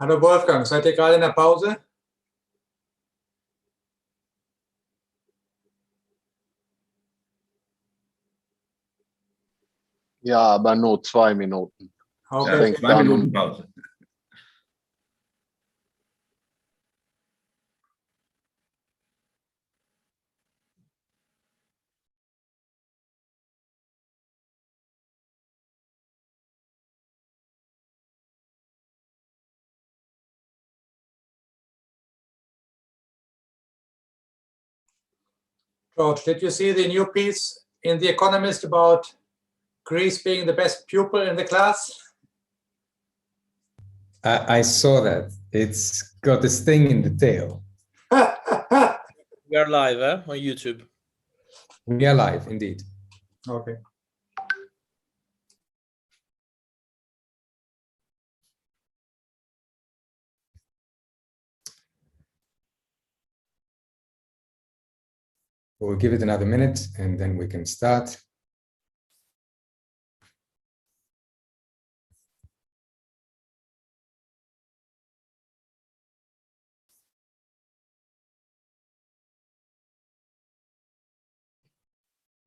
Hallo Wolfgang, seid ihr gerade in der Pause? Ja, aber nur 2 Minuten. Okay. Ja, 2 Minuten Pause. George, did you see the new piece in The Economist about Greece being the best pupil in the class? I saw that. It's got a sting in the tail. We are live on YouTube. We are live, indeed. Okay. We'll give it another minute and then we can start.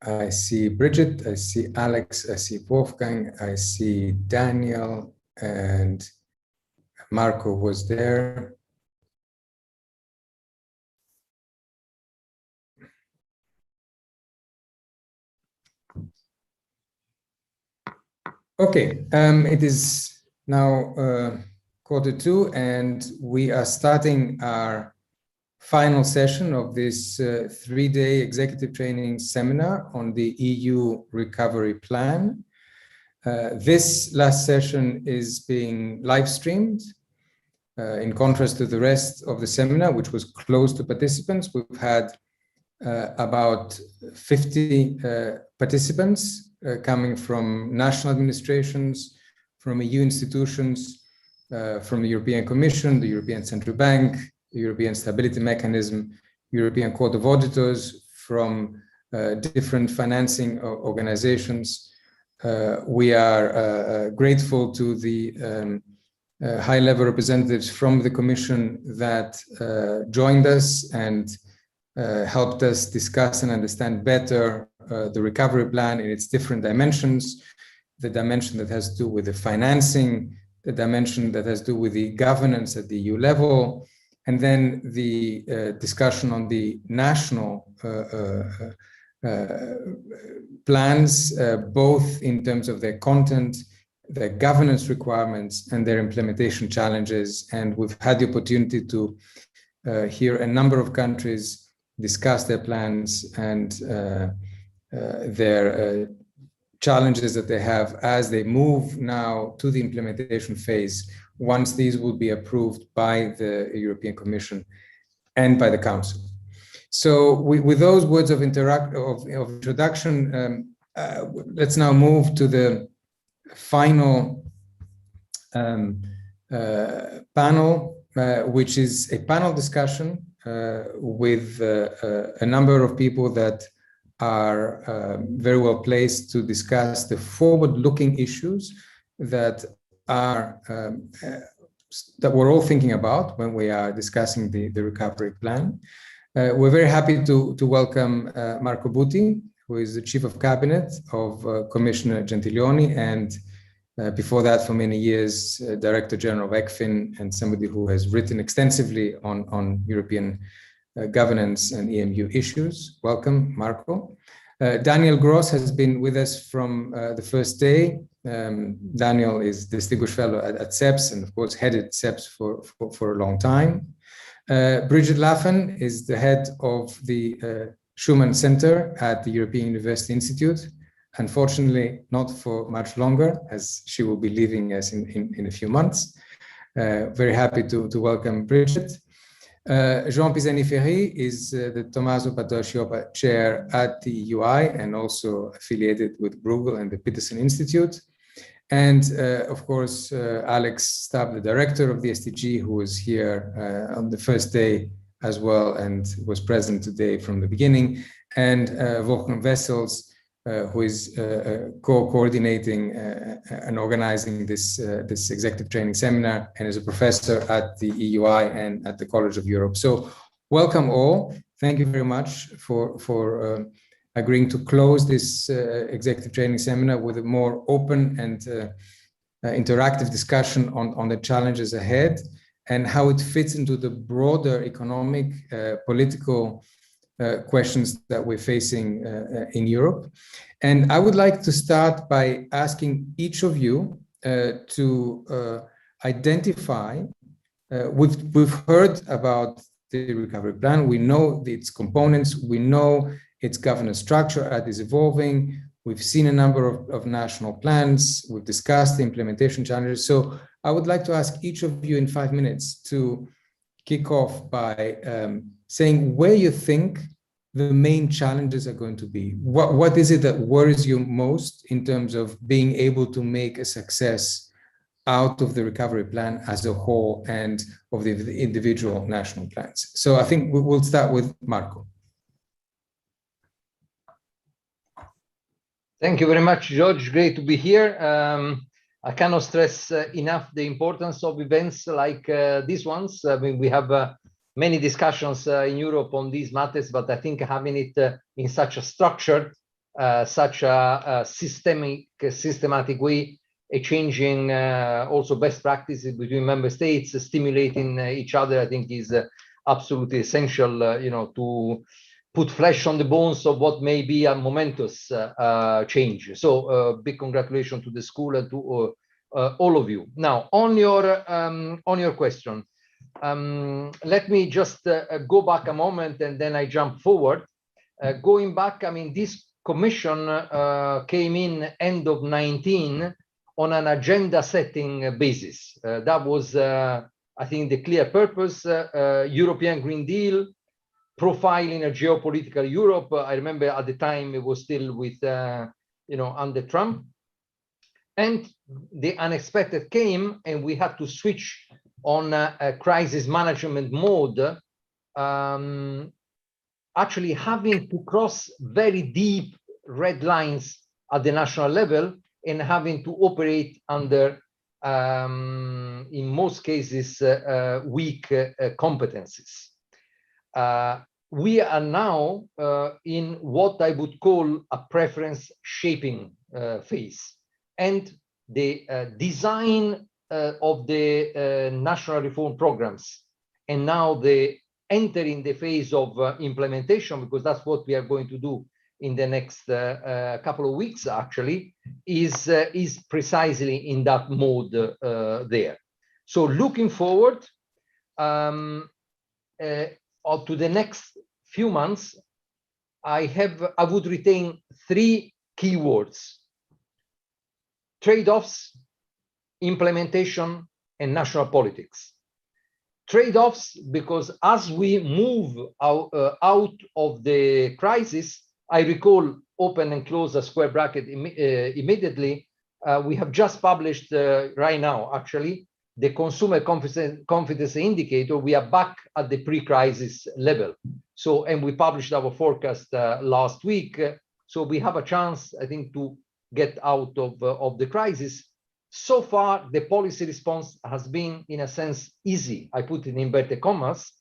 I see Brigid, I see Alex, I see Wolfgang, I see Daniel, and Marco was there. Okay, it is now 1:45, and we are starting our final session of this 3-day executive training seminar on the EU recovery plan. This last session is being live streamed. In contrast to the rest of the seminar, which was closed to participants, we've had about 50 participants coming from national administrations, from EU institutions, from the European Commission, the European Central Bank, the European Stability Mechanism, European Court of Auditors, from different financing organizations. We are grateful to the high-level representatives from the Commission that joined us and helped us discuss and understand better the recovery plan in its different dimensions, the dimension that has to do with the financing, the dimension that has to do with the governance at the EU level, and then the discussion on the national plans, both in terms of their content, their governance requirements, and their implementation challenges. And we've had the opportunity to hear a number of countries discuss their plans and their challenges that they have as they move now to the implementation phase, once these will be approved by the European Commission and by the Council. So with those words of introduction, let's now move to the final panel, which is a panel discussion with a number of people that are very well placed to discuss the forward-looking issues that are that we're all thinking about when we are discussing the recovery plan. We're very happy to welcome Marco Buti, who is the Chief of Cabinet of Commissioner Gentiloni, and before that, for many years, Director General of ECFIN, and somebody who has written extensively on European governance and EMU issues. Welcome, Marco. Daniel Gros has been with us from the first day. Daniel is Distinguished Fellow at CEPS and, of course, headed CEPS for a long time. Brigid Laffan is the head of the Schuman Center at the European University Institute. Unfortunately, not for much longer, as she will be leaving us in a few months. Very happy to welcome Brigid. Jean Pisani-Ferry is the Tommaso Padoa-Schioppa Chair at the UI and also affiliated with Bruegel and the Peterson Institute. And of course, Alex Stubb, the director of the SDG, who was here on the first day as well and was present today from the beginning, and Wolfgang Wessels, who is coordinating and organizing this executive training seminar, and is a professor at the EUI and at the College of Europe. So welcome all. Thank you very much for agreeing to close this executive training seminar with a more open and interactive discussion on the challenges ahead and how it fits into the broader economic, political questions that we're facing in Europe. And I would like to start by asking each of you to identify, we've heard about the recovery plan, we know its components, we know its governance structure as is evolving, we've seen a number of national plans, we've discussed the implementation challenges. So I would like to ask each of you in 5 minutes to kick off by saying where you think the main challenges are going to be. What is it that worries you most in terms of being able to make a success out of the recovery plan as a whole and of the individual national plans? So I think we'll start with Marco. Thank you very much, George. Great to be here. I cannot stress enough the importance of events like these ones. I mean, we have many discussions in Europe on these matters, but I think having it in such a structured, such a systematic way, changing also best practices between member states, stimulating each other, I think is absolutely essential, you know, to put flesh on the bones of what may be a momentous change. So big congratulations to the school and to all of you. Now, on your question, let me just go back a moment and then I jump forward. Going back, I mean, this commission came in end of 19 on an agenda setting basis. That was, I think, the clear purpose, European Green Deal, profiling a geopolitical Europe. I remember at the time it was still with, you know, under Trump. And the unexpected came and we had to switch on a crisis management mode, actually having to cross very deep red lines at the national level and having to operate under, in most cases, weak competencies. We are now in what I would call a preference shaping phase. And the design of the national reform programs and now the entering the phase of implementation, because that's what we are going to do in the next couple of weeks, actually, is precisely in that mode there. So looking forward to the next few months, I would retain 3 keywords: trade-offs, implementation, and national politics. Trade-offs, because as we move out of the crisis, I recall, open and close a square bracket immediately, we have just published right now, actually, the consumer confidence indicator. We are back at the pre-crisis level. So, and we published our forecast last week. So we have a chance, I think, to get out of the crisis. So far, the policy response has been, in a sense, easy. I put it in inverted commas.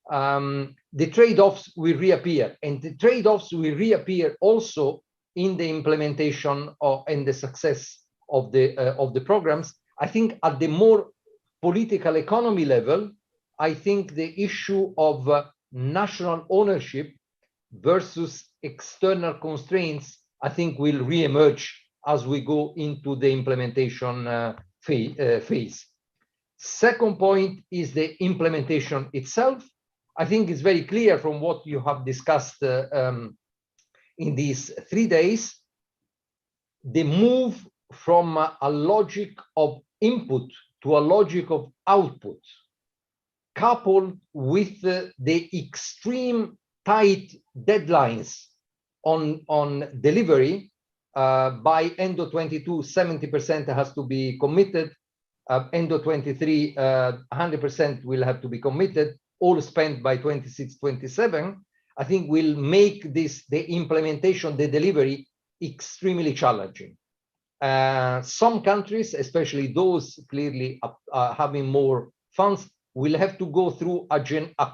The trade-offs will reappear, and the trade-offs will reappear also in the implementation and the success of the programs. I think at the more political economy level, I think the issue of national ownership versus external constraints, I think, will reemerge as we go into the implementation phase. Second point is the implementation itself. I think it's very clear from what you have discussed in these 3 days, the move from a logic of input to a logic of output, coupled with the extreme tight deadlines on delivery. By end of 22, 70% has to be committed. End of 23, 100% will have to be committed, all spent by 26, 27. I think will make this, the implementation, the delivery, extremely challenging. Some countries, especially those clearly having more funds, will have to go through a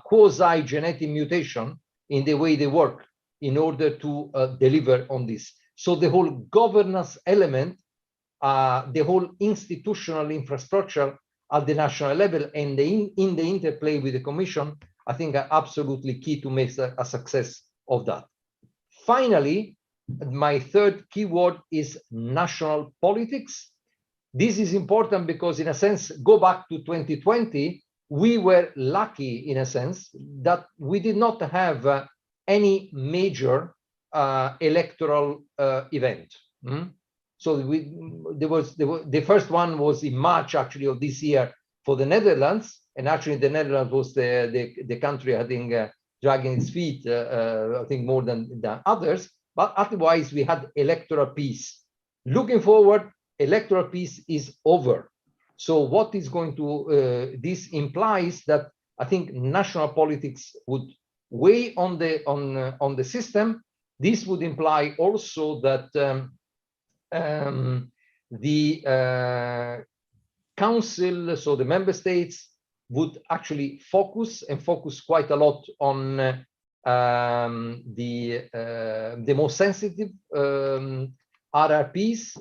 quasi-genetic mutation in the way they work in order to deliver on this. So the whole governance element, the whole institutional infrastructure at the national level and in the interplay with the Commission, I think are absolutely key to make a success of that. Finally, my third keyword is national politics. This is important because, in a sense, go back to 2020, we were lucky, in a sense, that we did not have any major electoral event. So the first one was in March, actually, of this year for the Netherlands, and actually the Netherlands was the country, I think, dragging its feet, I think, more than others. But otherwise, we had electoral peace. Looking forward, electoral peace is over. So what is going to, this implies that I think national politics would weigh on the system. This would imply also that the council, so the member states, would actually focus quite a lot on the most sensitive RRPs,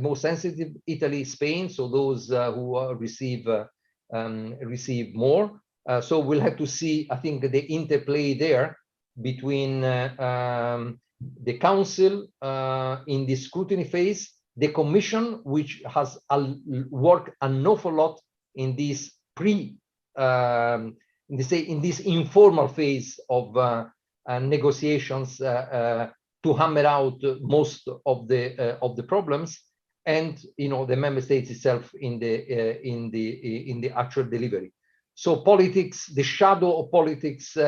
most sensitive Italy, Spain, so those who receive more. So we'll have to see, I think, the interplay there between the council in the scrutiny phase, the commission, which has worked an awful lot in this in this informal phase of negotiations to hammer out most of the problems, and the member states itself in the actual delivery. So politics, the shadow of politics,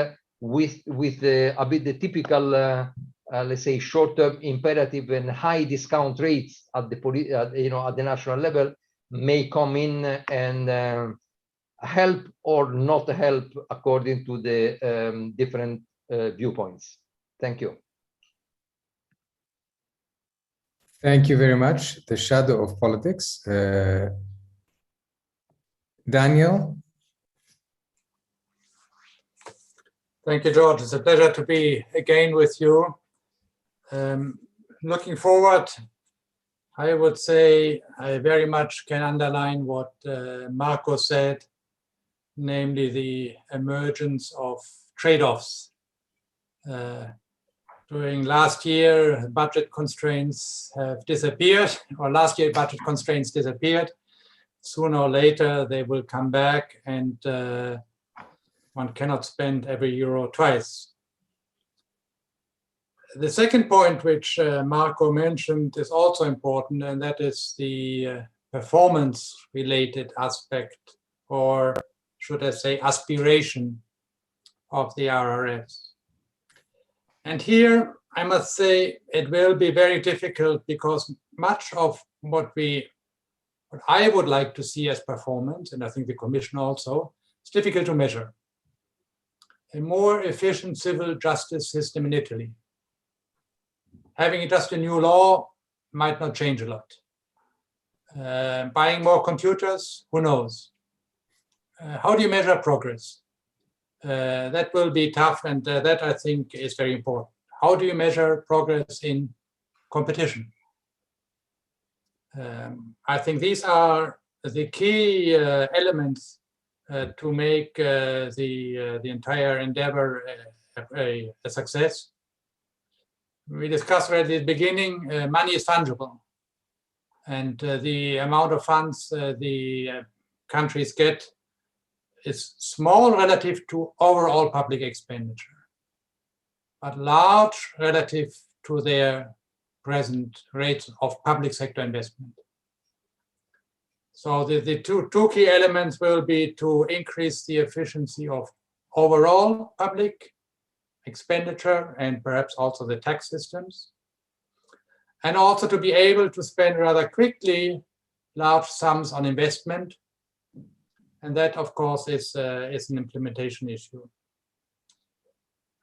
with a bit the typical let's say short-term imperative and high discount rates at the national level, may come in and help or not help according to the different viewpoints. Thank you. Thank you very much. The shadow of politics. Daniel? Thank you, George. It's a pleasure to be again with you. Looking forward, I would say I very much can underline what Marco said, namely the emergence of trade-offs. During last year, budget constraints have disappeared, or last year budget constraints disappeared. Sooner or later, they will come back, and one cannot spend every euro twice. The second point, which Marco mentioned, is also important, and that is the performance-related aspect, or should I say aspiration, of the RRFs. And here, I must say, it will be very difficult, because much of what I would like to see as performance, and I think the Commission also, it's difficult to measure. A more efficient civil justice system in Italy. Having just a new law might not change a lot. Buying more computers, who knows? How do you measure progress? That will be tough, and that I think is very important. How do you measure progress in competition? I think these are the key elements to make the entire endeavor a success. We discussed right at the beginning, money is fungible, and the amount of funds the countries get is small relative to overall public expenditure, but large relative to their present rates of public sector investment. So the two key elements will be to increase the efficiency of overall public expenditure and perhaps also the tax systems, and also to be able to spend rather quickly large sums on investment. And that, of course, is an implementation issue.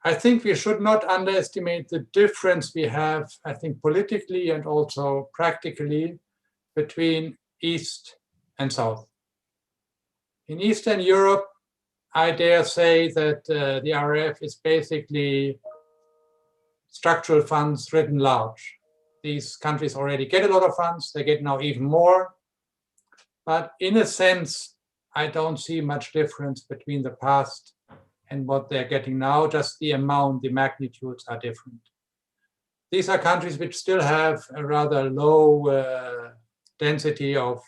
I think we should not underestimate the difference we have, I think, politically and also practically between East and South. In Eastern Europe, I dare say that the RRF is basically structural funds written large. These countries already get a lot of funds, they get now even more. But in a sense, I don't see much difference between the past and what they're getting now, just the amount, the magnitudes are different. These are countries which still have a rather low density of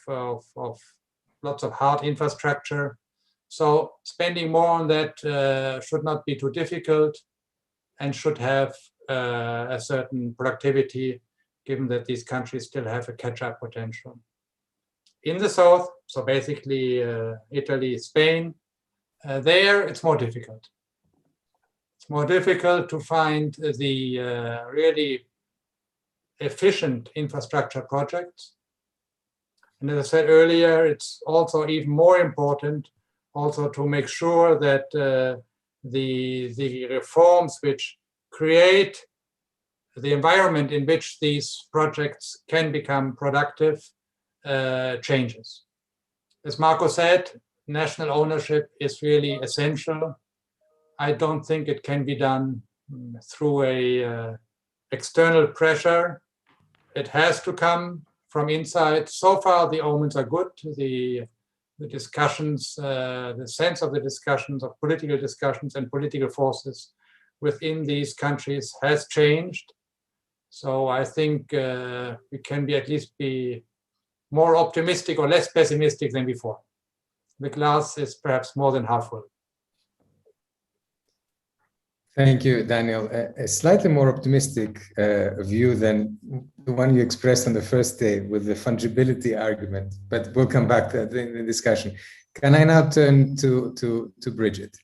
lots of hard infrastructure. So spending more on that should not be too difficult and should have a certain productivity, given that these countries still have a catch-up potential. In the south, so basically Italy, Spain, there it's more difficult. It's more difficult to find the really efficient infrastructure projects. And as I said earlier, it's also even more important also to make sure that the reforms which create the environment in which these projects can become productive changes. As Marco said, national ownership is really essential. I don't think it can be done through a external pressure. It has to come from inside. So far, the omens are good. The discussions, the sense of the discussions, of political discussions and political forces within these countries has changed. So I think we can be at least be more optimistic or less pessimistic than before. The glass is perhaps more than half full. Thank you, Daniel. A slightly more optimistic view than the one you expressed on the first day with the fungibility argument, but we'll come back to that in the discussion. Can I now turn to Brigid?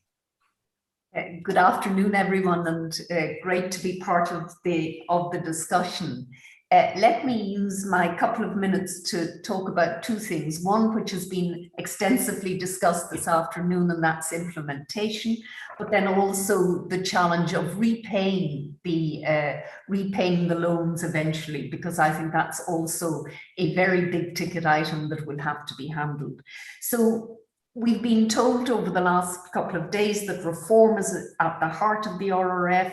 Good afternoon, everyone, and great to be part of the discussion. Let me use my couple of minutes to talk about two things. One, which has been extensively discussed this afternoon, and that's implementation, but then also the challenge of repaying the loans eventually, because I think that's also a very big ticket item that will have to be handled. So we've been told over the last couple of days that reform is at the heart of the RRF,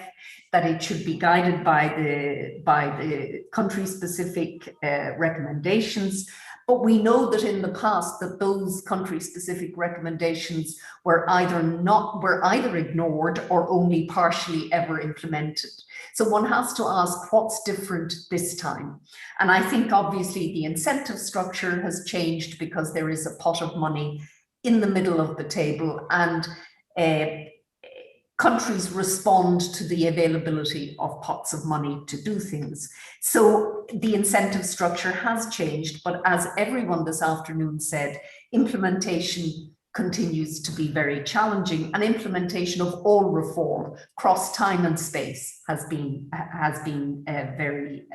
that it should be guided by the country-specific recommendations. But we know that in the past that those country-specific recommendations were either ignored or only partially ever implemented. So one has to ask what's different this time. And I think obviously the incentive structure has changed because there is a pot of money in the middle of the table, and countries respond to the availability of pots of money to do things. So the incentive structure has changed, but as everyone this afternoon said, implementation continues to be very challenging, and implementation of all reform across time and space has been very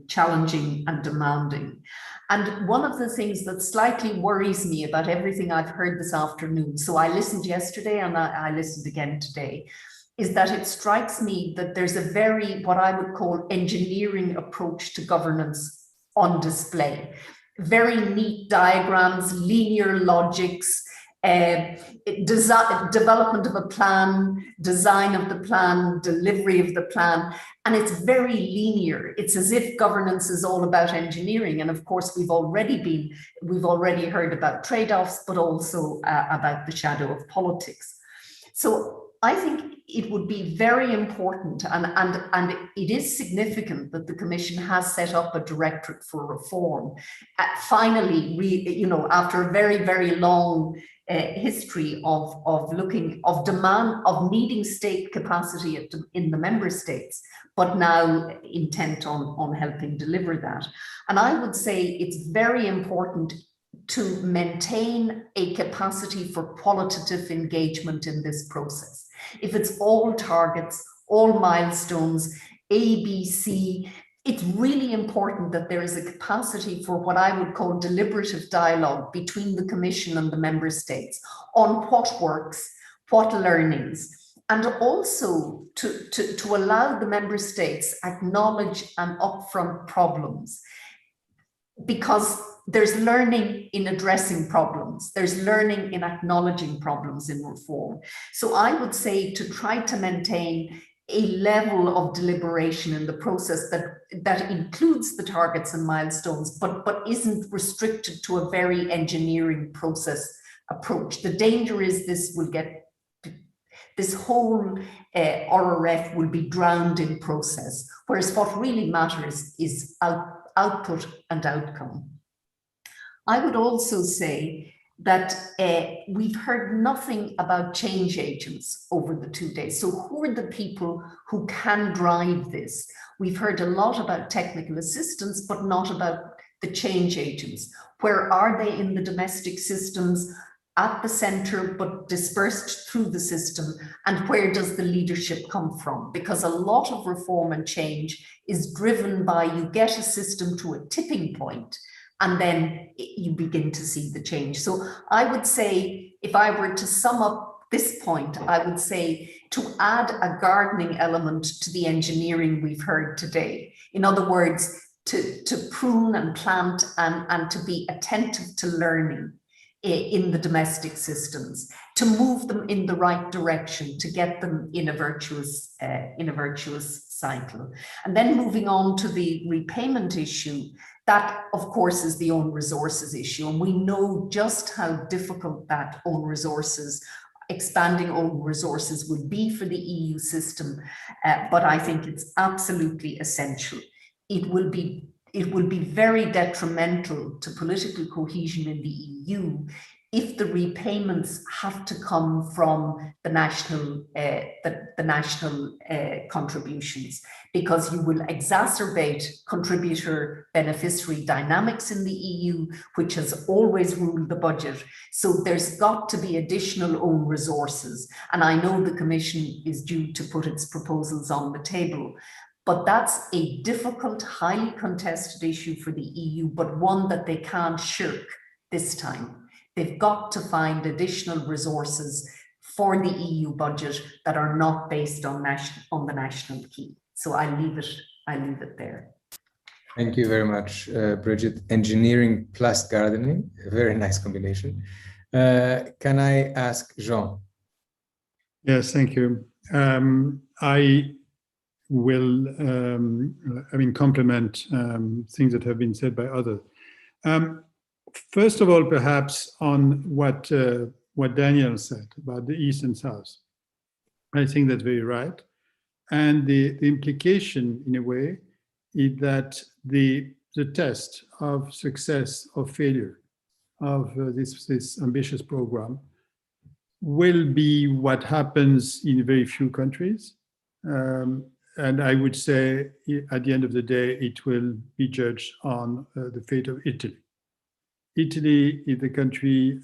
challenging and demanding. And one of the things that slightly worries me about everything I've heard this afternoon, so I listened yesterday and I listened again today, is that it strikes me that there's a very, what I would call, engineering approach to governance on display. Very neat diagrams, linear logics, development of a plan, design of the plan, delivery of the plan, and it's very linear. It's as if governance is all about engineering. And of course, we've already heard about trade-offs, but also about the shadow of politics. So I think it would be very important, and it is significant that the Commission has set up a directorate for reform. Finally, after a very, very long history of needing state capacity in the member states, but now intent on helping deliver that. And I would say it's very important to maintain a capacity for qualitative engagement in this process. If it's all targets, all milestones, A, B, C, it's really important that there is a capacity for what I would call deliberative dialogue between the Commission and the member states on what works, what learnings, and also to allow the member states acknowledge and upfront problems, because there's learning in addressing problems, there's learning in acknowledging problems in reform. So I would say to try to maintain a level of deliberation in the process that includes the targets and milestones, but isn't restricted to a very engineering process approach. The danger is this whole RRF will be drowned in process, whereas what really matters is output and outcome. I would also say that we've heard nothing about change agents over the 2 days. So who are the people who can drive this? We've heard a lot about technical assistance, but not about the change agents. Where are they in the domestic systems, at the center, but dispersed through the system? And where does the leadership come from? Because a lot of reform and change is driven by you get a system to a tipping point, and then you begin to see the change. So I would say, if I were to sum up this point, I would say to add a gardening element to the engineering we've heard today. In other words, to prune and plant and to be attentive to learning in the domestic systems, to move them in the right direction, to get them in a virtuous cycle. And then moving on to the repayment issue, that of course is the own resources issue. And we know just how difficult that expanding own resources would be for the EU system. But I think it's absolutely essential. It will be very detrimental to political cohesion in the EU if the repayments have to come from the national contributions, because you will exacerbate contributor beneficiary dynamics in the EU, which has always ruled the budget. So there's got to be additional own resources. And I know the Commission is due to put its proposals on the table. But that's a difficult, highly contested issue for the EU, but one that they can't shirk this time. They've got to find additional resources for the EU budget that are not based on the national key. So I leave it there. Thank you very much, Brigid. Engineering plus gardening, a very nice combination. Can I ask Jean? Yes, thank you. I will, complement things that have been said by others. First of all, perhaps on what Daniel said about the East and South. I think that's very right. And the implication, in a way, is that the test of success or failure of this ambitious program will be what happens in very few countries. And I would say, at the end of the day, it will be judged on the fate of Italy. Italy is the country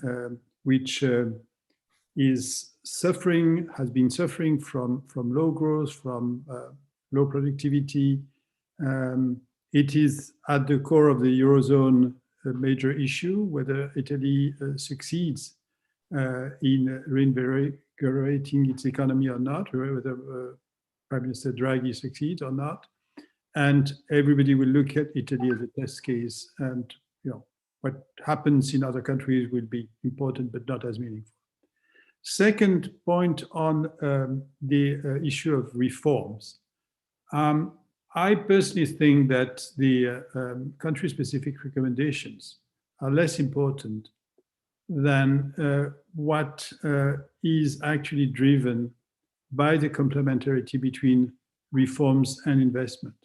which is suffering, has been suffering from low growth, from low productivity. It is at the core of the Eurozone a major issue, whether Italy succeeds in reinvigorating its economy or not, whether Prime Minister Draghi succeeds or not. And everybody will look at Italy as a test case, and what happens in other countries will be important, but not as meaningful. Second point on the issue of reforms. I personally think that the country-specific recommendations are less important than what is actually driven by the complementarity between reforms and investment.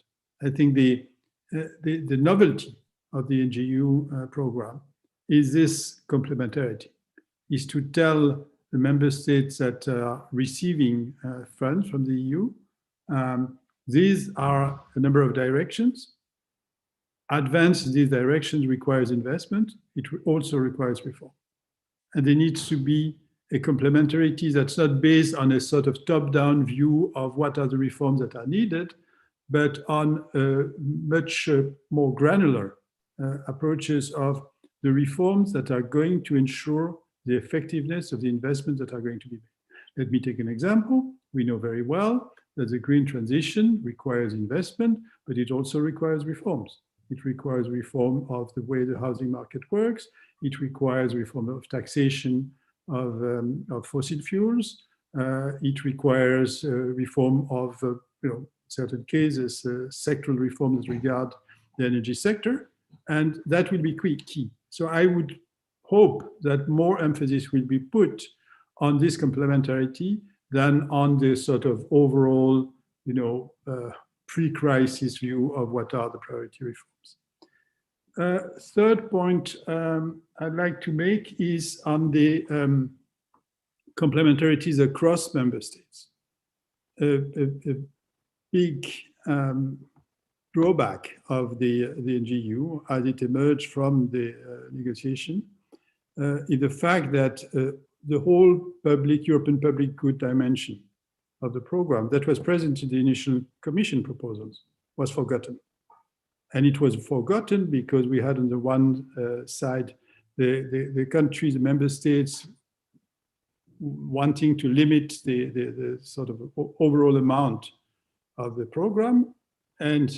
I think the novelty of the NGU program is this complementarity, is to tell the member states that are receiving funds from the EU, these are a number of directions. Advance these directions requires investment. It also requires reform. And there needs to be a complementarity that's not based on a sort of top-down view of what are the reforms that are needed, but on much more granular approaches of the reforms that are going to ensure the effectiveness of the investments that are going to be made. Let me take an example. we know very well that the green transition requires investment, but it also requires reforms. It requires reform of the way the housing market works. It requires reform of taxation of fossil fuels. It requires reform of, certain cases, sectoral reforms regard the energy sector, and that will be key. So I would hope that more emphasis will be put on this complementarity than on the sort of overall, pre-crisis view of what are the priority reforms. Third point I'd like to make is on the complementarities across member states. A big drawback of the NGU as it emerged from the negotiation is the fact that the whole European public good dimension of the program that was present in the initial Commission proposals was forgotten. And it was forgotten because we had on the one side the countries, the member states wanting to limit the sort of overall amount of the program, and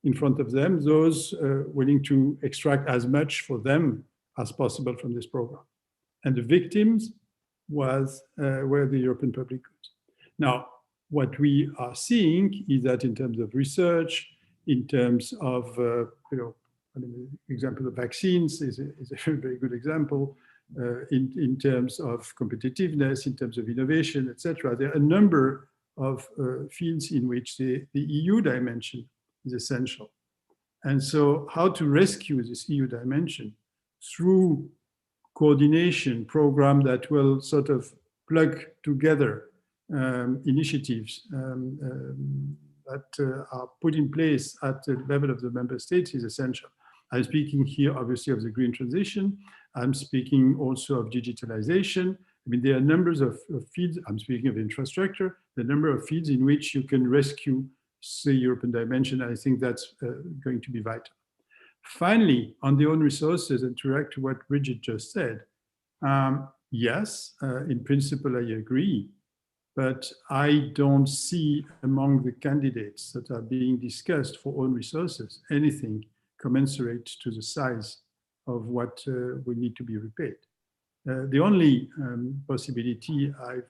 in front of them, those willing to extract as much for them as possible from this program. And the victims were the European public goods. Now, what we are seeing is that in terms of research, in terms of, the example of vaccines is a very, very good example. In terms of competitiveness, in terms of innovation, etc., there are a number of fields in which the EU dimension is essential. And so how to rescue this EU dimension through coordination program that will sort of plug together initiatives that are put in place at the level of the member states is essential. I'm speaking here obviously of the green transition. I'm speaking also of digitalization. I mean, there are numbers of fields. I'm speaking of infrastructure, the number of fields in which you can rescue the European dimension. I think that's going to be vital. Finally, on the own resources, and to react to what Brigid just said, yes, in principle, I agree, but I don't see among the candidates that are being discussed for own resources anything commensurate to the size of what will need to be repaid. The only possibility I've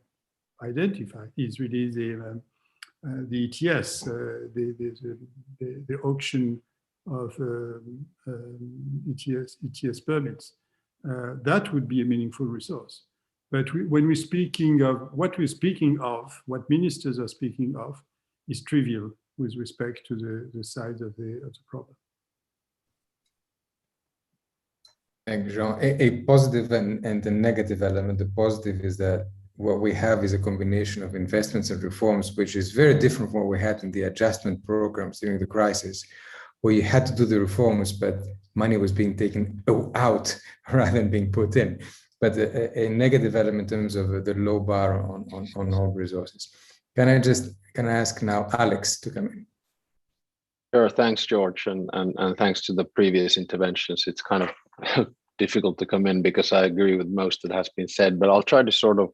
identified is really the ETS, the auction of ETS permits. That would be a meaningful resource. But when we're speaking of, what ministers are speaking of is trivial with respect to the size of the problem. Thank you, Jean. A positive and a negative element. The positive is that what we have is a combination of investments and reforms, which is very different from what we had in the adjustment programs during the crisis, where you had to do the reforms, but money was being taken out rather than being put in. But a negative element in terms of the low bar on all resources. Can I ask now Alex to come in? Sure, thanks, George, and thanks to the previous interventions. It's kind of difficult to come in because I agree with most that has been said, but I'll try to sort of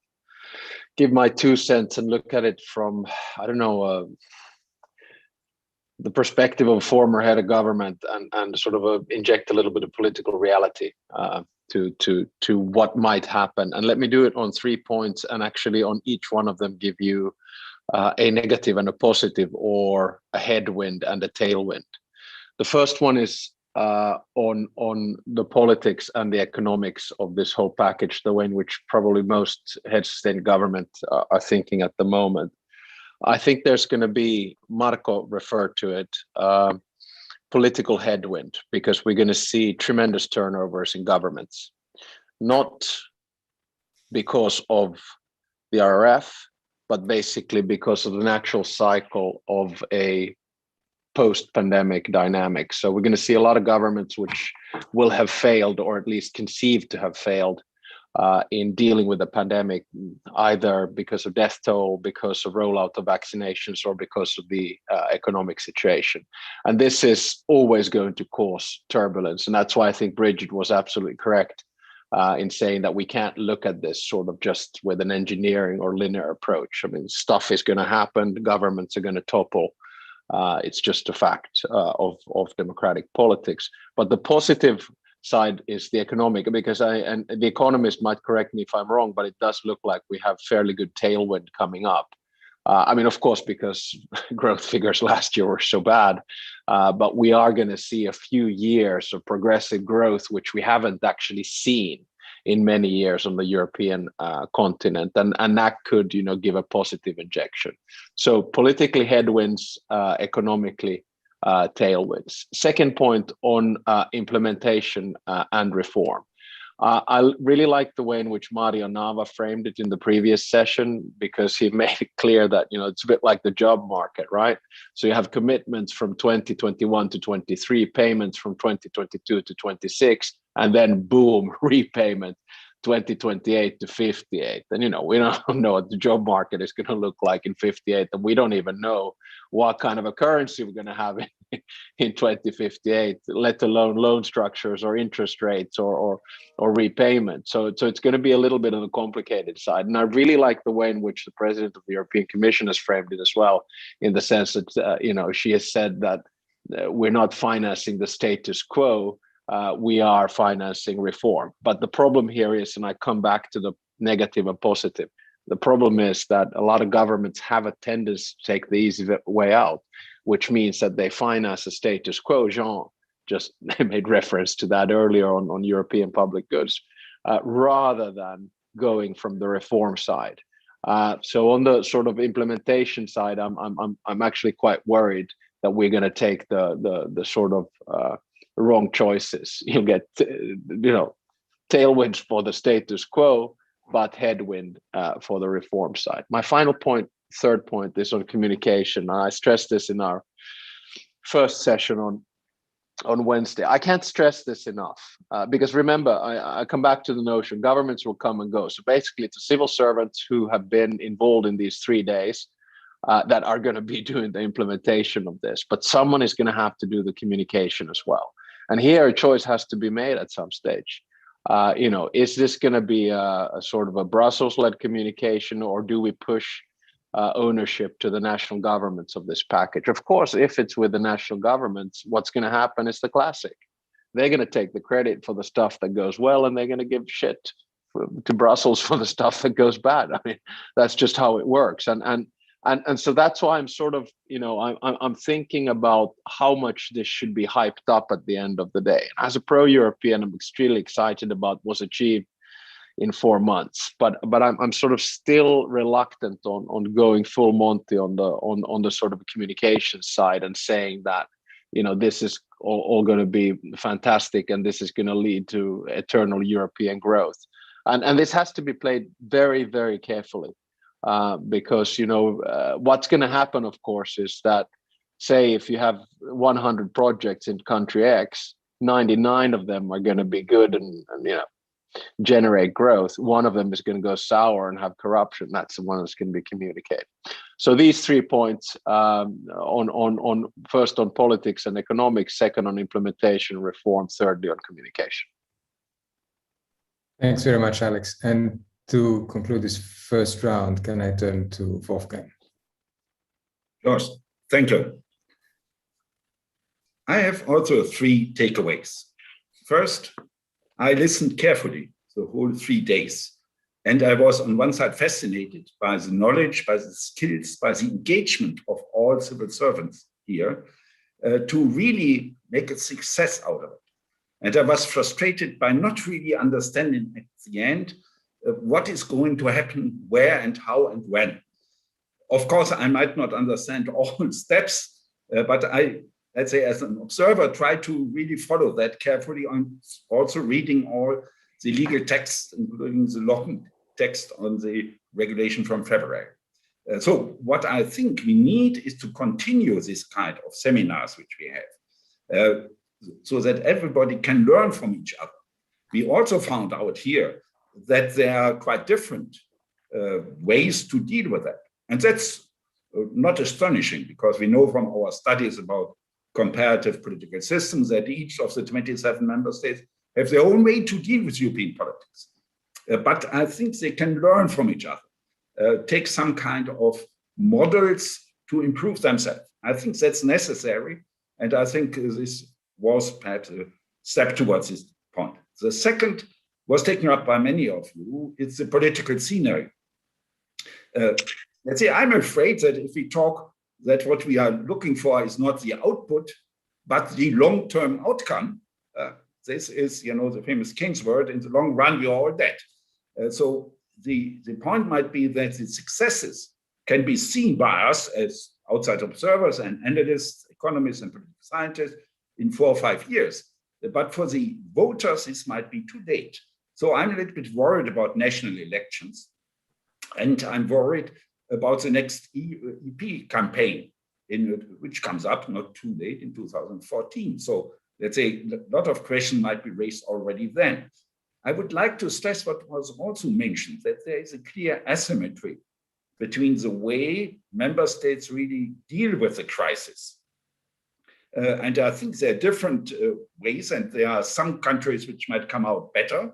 give my 2 cents and look at it from, I don't know, the perspective of a former head of government and sort of inject a little bit of political reality to what might happen. And let me do it on 3 points, and actually on each one of them give you a negative and a positive, or a headwind and a tailwind. The first one is on the politics and the economics of this whole package, the way in which probably most heads of state government are thinking at the moment. I think there's going to be, Marco referred to it, political headwind, because we're going to see tremendous turnovers in governments, not because of the RRF, but basically because of the natural cycle of a post-pandemic dynamic. So we're going to see a lot of governments which will have failed, or at least conceived to have failed, in dealing with the pandemic, either because of death toll, because of rollout of vaccinations, or because of the economic situation. And this is always going to cause turbulence. And that's why I think Brigid was absolutely correct in saying that we can't look at this sort of just with an engineering or linear approach. I mean, stuff is going to happen, governments are going to topple. It's just a fact of democratic politics. But the positive side is the economic, because and the economist might correct me if I'm wrong, but it does look like we have fairly good tailwind coming up. I mean, of course, because growth figures last year were so bad, but we are going to see a few years of progressive growth, which we haven't actually seen in many years on the European continent, and that could, you know, give a positive injection. So politically headwinds, economically tailwinds. Second point on implementation and reform. I really like the way in which Mario Nava framed it in the previous session, because he made it clear that, you know, it's a bit like the job market, right? So you have commitments from 2021 to 23, payments from 2022 to 26, and then boom, repayment 2028 to 58. And, you know, we don't know what the job market is going to look like in 58, and we don't even know what kind of a currency we're going to have in 2058, let alone loan structures or interest rates or repayment. So it's going to be a little bit on the complicated side. And I really like the way in which the president of the European Commission has framed it as well, in the sense that, you know, she has said that we're not financing the status quo, we are financing reform. But the problem here is, and I come back to the negative and positive, the problem is that a lot of governments have a tendency to take the easy way out, which means that they finance the status quo. Jean just made reference to that earlier on European public goods, rather than going from the reform side. So on the sort of implementation side, I'm actually quite worried that we're going to take the sort of wrong choices. You'll get, you know, tailwinds for the status quo, but headwind for the reform side. My final point, third point, is on communication. I stressed this in our first session on Wednesday. I can't stress this enough, because remember, I come back to the notion governments will come and go. So basically, it's the civil servants who have been involved in these 3 days that are going to be doing the implementation of this. But someone is going to have to do the communication as well. And here a choice has to be made at some stage. You know, is this going to be a sort of a Brussels-led communication, or do we push ownership to the national governments of this package? Of course, if it's with the national governments, what's going to happen is the classic. They're going to take the credit for the stuff that goes well, and they're going to give shit to Brussels for the stuff that goes bad. I mean, that's just how it works. And so that's why I'm sort of, you know, I'm thinking about how much this should be hyped up at the end of the day. As a pro-European, I'm extremely excited about what's achieved in 4 months, but I'm sort of still reluctant on going full Monty on the sort of communication side and saying that, you know, this is all going to be fantastic and this is going to lead to eternal European growth. And this has to be played very, very carefully. Because, you know, what's going to happen, of course, is that, say, if you have 100 projects in country X, 99 of them are going to be good and, you know, generate growth. One of them is going to go sour and have corruption. That's the one that's going to be communicated. So these 3 points, on first on politics and economics, second on implementation, reform, thirdly on communication. Thanks very much, Alex. And to conclude this first round, can I turn to Wolfgang? Yes, thank you. I have also 3 takeaways. First, I listened carefully the whole 3 days, and I was on one side fascinated by the knowledge, by the skills, by the engagement of all civil servants here to really make a success out of it. And I was frustrated by not really understanding at the end what is going to happen, where and how and when. Of course, I might not understand all steps, but I, let's say as an observer, try to really follow that carefully, on also reading all the legal texts, including the law text on the regulation from February. So what I think we need is to continue this kind of seminars which we have, so that everybody can learn from each other. We also found out here that there are quite different ways to deal with that. And that's not astonishing, because we know from our studies about comparative political systems that each of the 27 member states have their own way to deal with European politics. But I think they can learn from each other, take some kind of models to improve themselves. I think that's necessary. And I think this was perhaps a step towards this point. The second was taken up by many of you. It's the political scenery. Let's say, I'm afraid that if we talk that what we are looking for is not the output, but the long-term outcome, this is, the famous King's word, in the long run, we are all dead. So the point might be that the successes can be seen by us as outside observers and analysts, economists, and political scientists in 4 or 5 years. But for the voters, this might be too late. So I'm a little bit worried about national elections. And I'm worried about the next EP campaign, which comes up not too late in 2014. So let's say a lot of questions might be raised already then. I would like to stress what was also mentioned, that there is a clear asymmetry between the way member states really deal with the crisis. And I think there are different ways, and there are some countries which might come out better,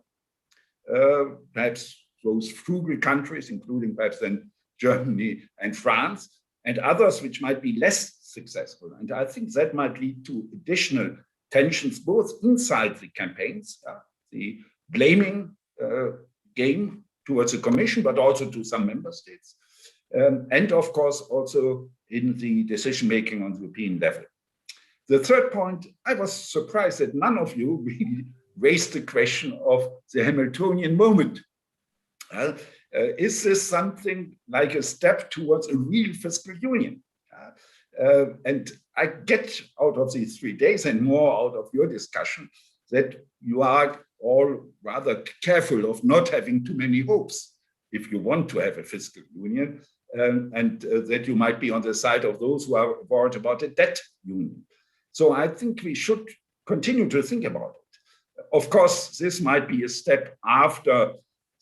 perhaps those frugal countries, including perhaps then Germany and France, and others which might be less successful. And I think that might lead to additional tensions, both inside the campaigns, the blaming game towards the Commission, but also to some member states. And of course, also in the decision-making on the European level. The third point, I was surprised that none of you really raised the question of the Hamiltonian moment. Is this something like a step towards a real fiscal union? And I get out of these 3 days and more out of your discussion that you are all rather careful of not having too many hopes if you want to have a fiscal union, and that you might be on the side of those who are worried about a debt union. So I think we should continue to think about it. Of course, this might be a step after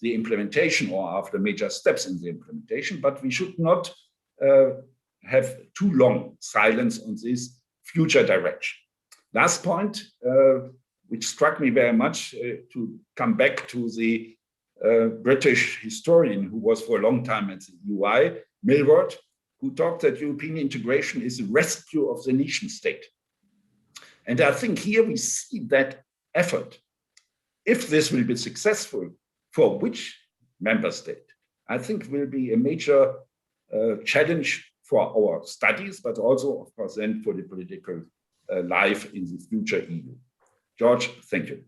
the implementation or after major steps in the implementation, but we should not have too long silence on this future direction. Last point, which struck me very much, to come back to the British historian who was for a long time at the UI, Millward, who talked that European integration is a rescue of the nation state. And I think here we see that effort. If this will be successful, for which member state, I think will be a major challenge for our studies, but also, of course, then for the political life in the future EU. George, thank you.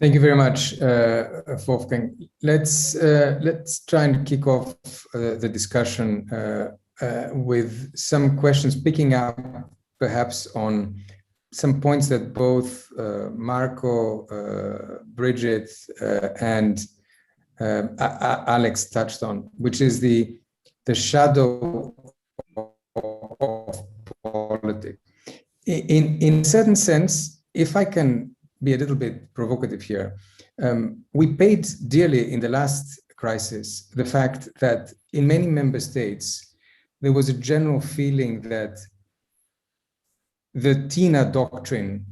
Thank you very much, Wolfgang. Let's try and kick off the discussion with some questions, picking up perhaps on some points that both Marco, Brigid, and Alex touched on, which is the shadow of politics. In a certain sense, if I can be a little bit provocative here, we paid dearly in the last crisis the fact that in many member states, there was a general feeling that the TINA doctrine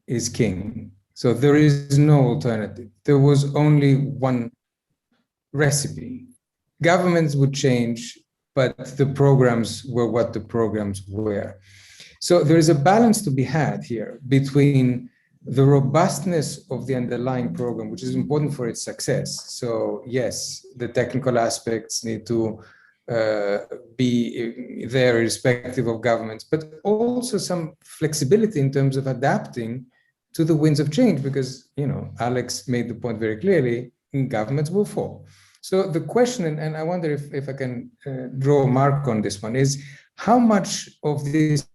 is king. So there is no alternative. There was only one recipe. Governments would change, but the programs were what the programs were. So there is a balance to be had here between the robustness of the underlying program, which is important for its success. So yes, the technical aspects need to be there irrespective of governments, but also some flexibility in terms of adapting to the winds of change, because, Alex made the point very clearly, governments will fall. So the question, and I wonder if I can draw a mark on this one, is how much of this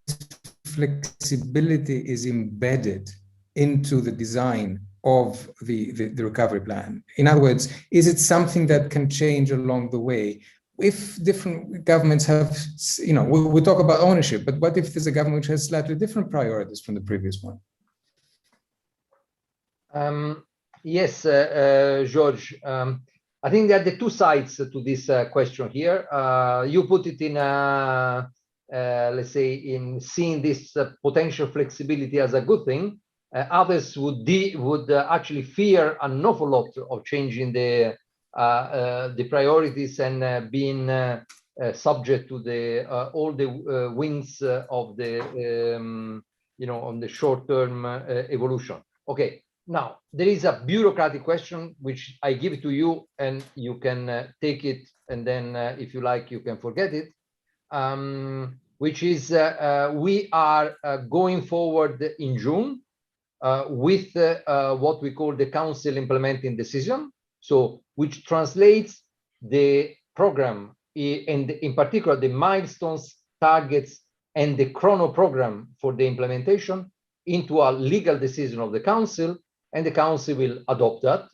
flexibility is embedded into the design of the recovery plan? In other words, is it something that can change along the way? If different governments have, we talk about ownership, but what if there's a government which has slightly different priorities from the previous one? Yes, George. I think there are the two sides to this question here. You put it in, let's say, in seeing this potential flexibility as a good thing. Others would actually fear an awful lot of changing the priorities and being subject to the all the wings of the on the short-term evolution. Okay, now there is a bureaucratic question which I give to you, and you can take it, and then if you like, you can forget it. Which is we are going forward in June with what we call the Council Implementing Decision, so which translates the program and in particular the milestones, targets, and the chrono program for the implementation into a legal decision of the Council, and the Council will adopt that.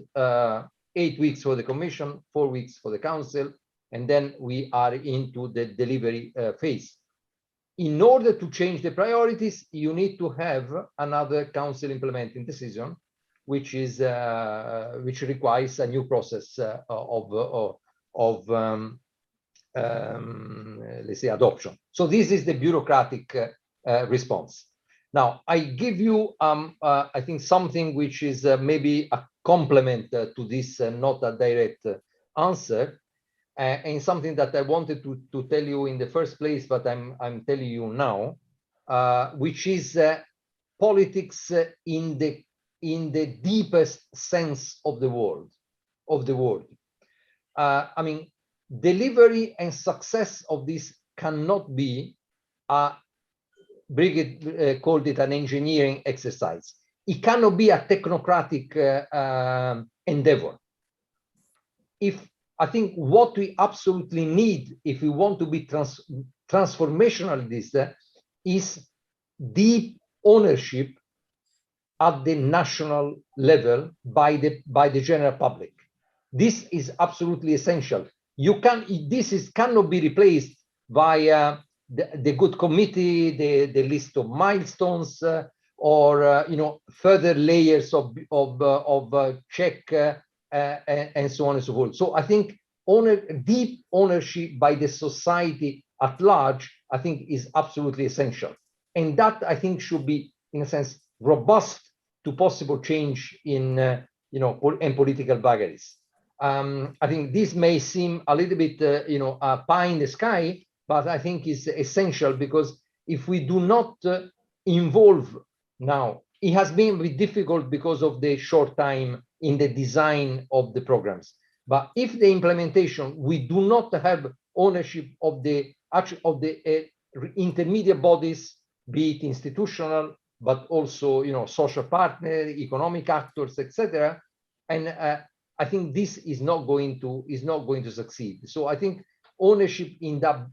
8 weeks for the Commission, 4 weeks for the Council, and then we are into the delivery phase. In order to change the priorities, you need to have another Council Implementing Decision, which is which requires a new process let's say adoption. So this is the bureaucratic response. Now I give you I think something which is maybe a complement to this, not a direct answer. And something that I wanted to tell you in the first place, but I'm telling you now, which is politics in the deepest sense of the word. I mean, delivery and success of this cannot be Brigid called it an engineering exercise. It cannot be a technocratic endeavor. I think what we absolutely need, if we want to be transformational in this, is deep ownership at the national level by the general public. This is absolutely essential. Cannot be replaced by the good committee, the list of milestones, or further layers of check. And so on and so forth. So I think deep ownership by the society at large, I think, is absolutely essential. And that, I think, should be, in a sense, robust to possible change in, and political vagaries. I think this may seem a little bit, a pie in the sky, but I think it's essential, because if we do not involve now, it has been a bit difficult because of the short time in the design of the programs. But if the implementation, we do not have ownership of the intermediate bodies, be it institutional, but also social partner, economic actors, etc. And I think this is not going to succeed. So I think ownership in that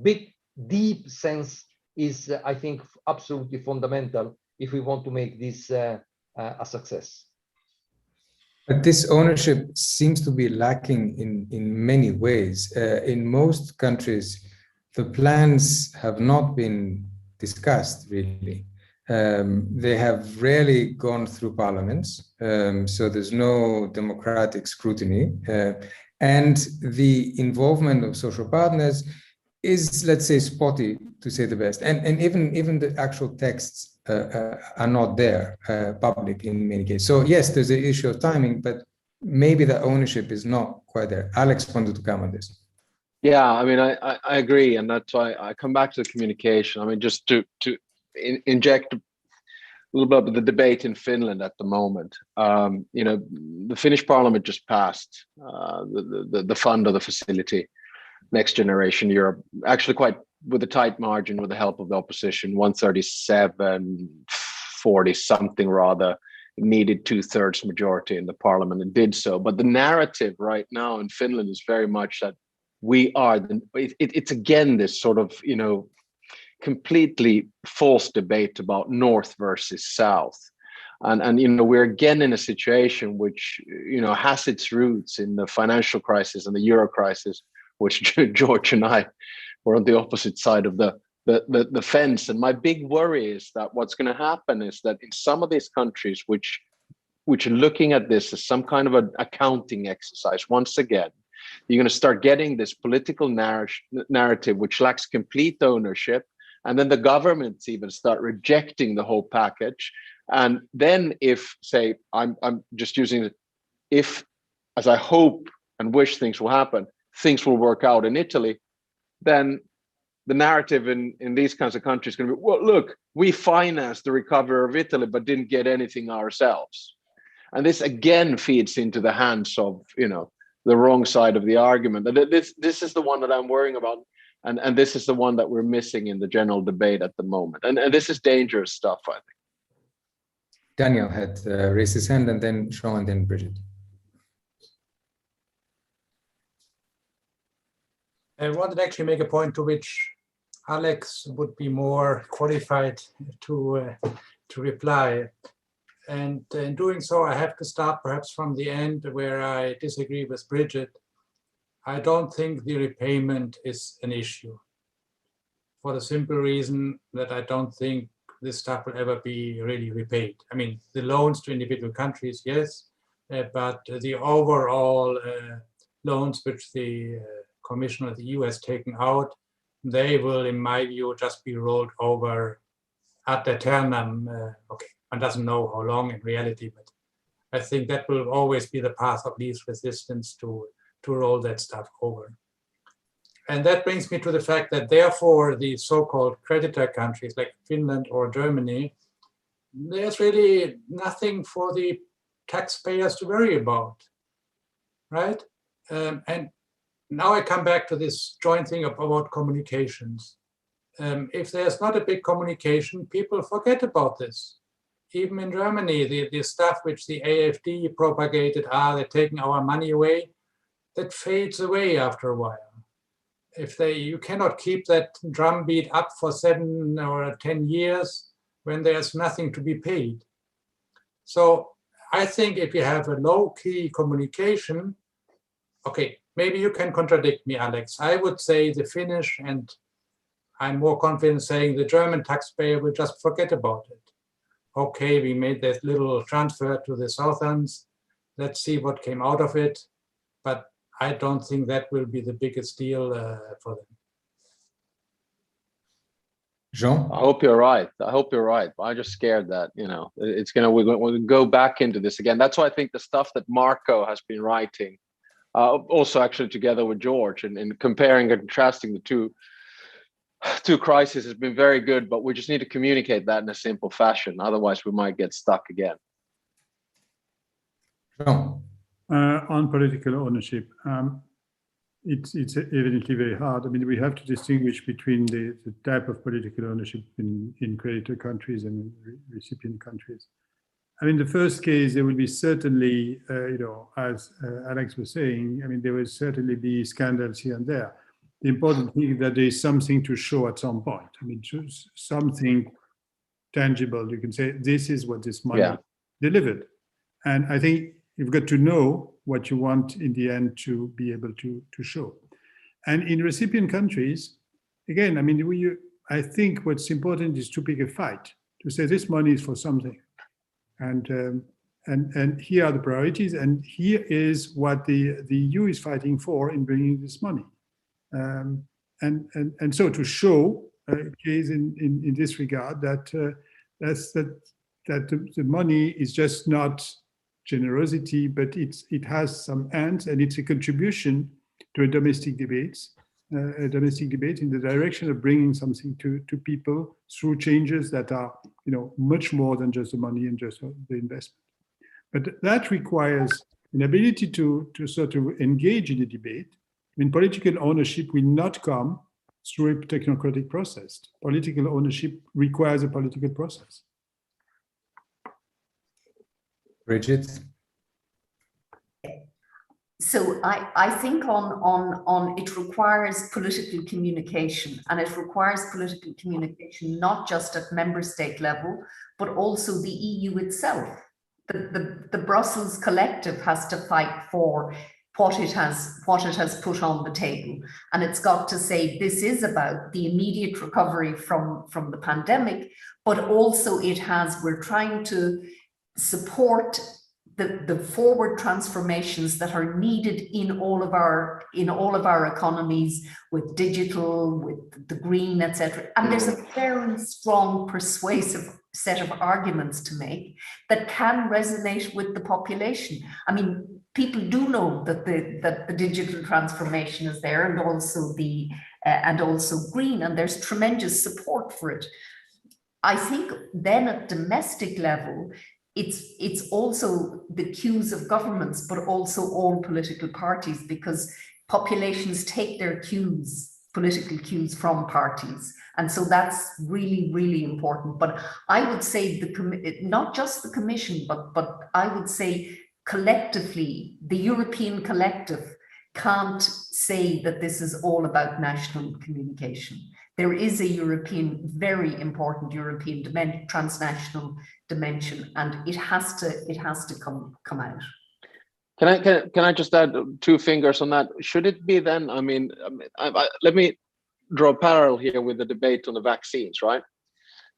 big, deep sense is, I think, absolutely fundamental if we want to make this a success. But this ownership seems to be lacking in many ways. In most countries, the plans have not been discussed, really. They have rarely gone through parliaments, so there's no democratic scrutiny. And the involvement of social partners is, let's say, spotty, to say the best. And even the actual texts are not there, public in many cases. So yes, there's an issue of timing, but maybe the ownership is not quite there. Alex wanted to come on this. Yeah, I mean, I agree, and that's why I come back to the communication. I mean, just to inject a little bit of the debate in Finland at the moment. The Finnish parliament just passed the fund of the facility, Next Generation Europe, actually quite with a tight margin, with the help of the opposition, 137, 40 something rather, needed 2/3 majority in the parliament and did so. But the narrative right now in Finland is very much that we are, it's again this sort of, completely false debate about North versus South. And we're again in a situation which, has its roots in the financial crisis and the Euro crisis, which George and I were on the opposite side of the fence. And my big worry is that what's going to happen is that in some of these countries, which are looking at this as some kind of an accounting exercise, once again, you're going to start getting this political narrative which lacks complete ownership. And then the governments even start rejecting the whole package. And then if, say, I'm just using, if, as I hope and wish things will happen, things will work out in Italy, then the narrative in these kinds of countries is going to be, well, look, we financed the recovery of Italy, but didn't get anything ourselves. And this again feeds into the hands of, the wrong side of the argument. And this is the one that I'm worrying about. And this is the one that we're missing in the general debate at the moment. And this is dangerous stuff, I think. Daniel had raised his hand, and then Sean, and then Brigid. I wanted to actually make a point to which Alex would be more qualified to reply. And in doing so, I have to start perhaps from the end where I disagree with Brigid. I don't think the repayment is an issue, for the simple reason that I don't think this stuff will ever be really repaid. I mean, the loans to individual countries, yes, but the overall loans which the Commission of the EU has taken out, they will, in my view, just be rolled over ad aeternum. Okay, one doesn't know how long in reality, but I think that will always be the path of least resistance to roll that stuff over. And that brings me to the fact that therefore the so-called creditor countries like Finland or Germany, there's really nothing for the taxpayers to worry about, right? And now I come back to this joint thing about communications. If there's not a big communication, people forget about this. Even in Germany, the stuff which the AfD propagated, they're taking our money away, that fades away after a while. You cannot keep that drumbeat up for 7 or 10 years when there's nothing to be paid. So I think if you have a low-key communication, okay, maybe you can contradict me, Alex. I would say the Finnish, and I'm more confident saying the German taxpayer will just forget about it. Okay, we made that little transfer to the Southerns. Let's see what came out of it. But I don't think that will be the biggest deal for them. Jean? I hope you're right. I'm just scared that, we're going to go back into this again. That's why I think the stuff that Marco has been writing, also actually together with George, and comparing and contrasting the two crises has been very good, but we just need to communicate that in a simple fashion. Otherwise, we might get stuck again. Jean? On political ownership, it's evidently very hard. I mean, we have to distinguish between the type of political ownership in creditor countries and recipient countries. I mean, the first case, there will be certainly, as Alex was saying, I mean, there will certainly be scandals here and there. The important thing is that there is something to show at some point. I mean, something tangible. You can say, this is what this money delivered. And I think you've got to know what you want in the end to be able to show. And in recipient countries, again, I mean, I think what's important is to pick a fight, to say this money is for something. And here are the priorities, and here is what the EU is fighting for in bringing this money. And so to show a case in this regard that the money is just not generosity, but it has some ends, and it's a contribution to a domestic debate in the direction of bringing something to people through changes that are, much more than just the money and just the investment. But that requires an ability to sort of engage in the debate. I mean, political ownership will not come through a technocratic process. Political ownership requires a political process. Brigid? So I think on it requires political communication, and it requires political communication not just at member state level, but also the EU itself. The Brussels collective has to fight for what it has put on the table, and it's got to say this is about the immediate recovery from the pandemic, but also we're trying to support the forward transformations that are needed in all of our economies, with digital, with the green, etc. And there's a very strong persuasive set of arguments to make that can resonate with the population. I mean, people do know that the digital transformation is there, and also green, and there's tremendous support for it. I think then at domestic level, it's also the cues of governments, but also all political parties, because populations take their cues, political cues, from parties. And so that's really, really important. But I would say not just the Commission, but I would say collectively, the European collective can't say that this is all about national communication. There is a very important European transnational dimension, and it has to come out. Can I just add 2 fingers on that? Should it be then? I mean, let me draw a parallel here with the debate on the vaccines, right?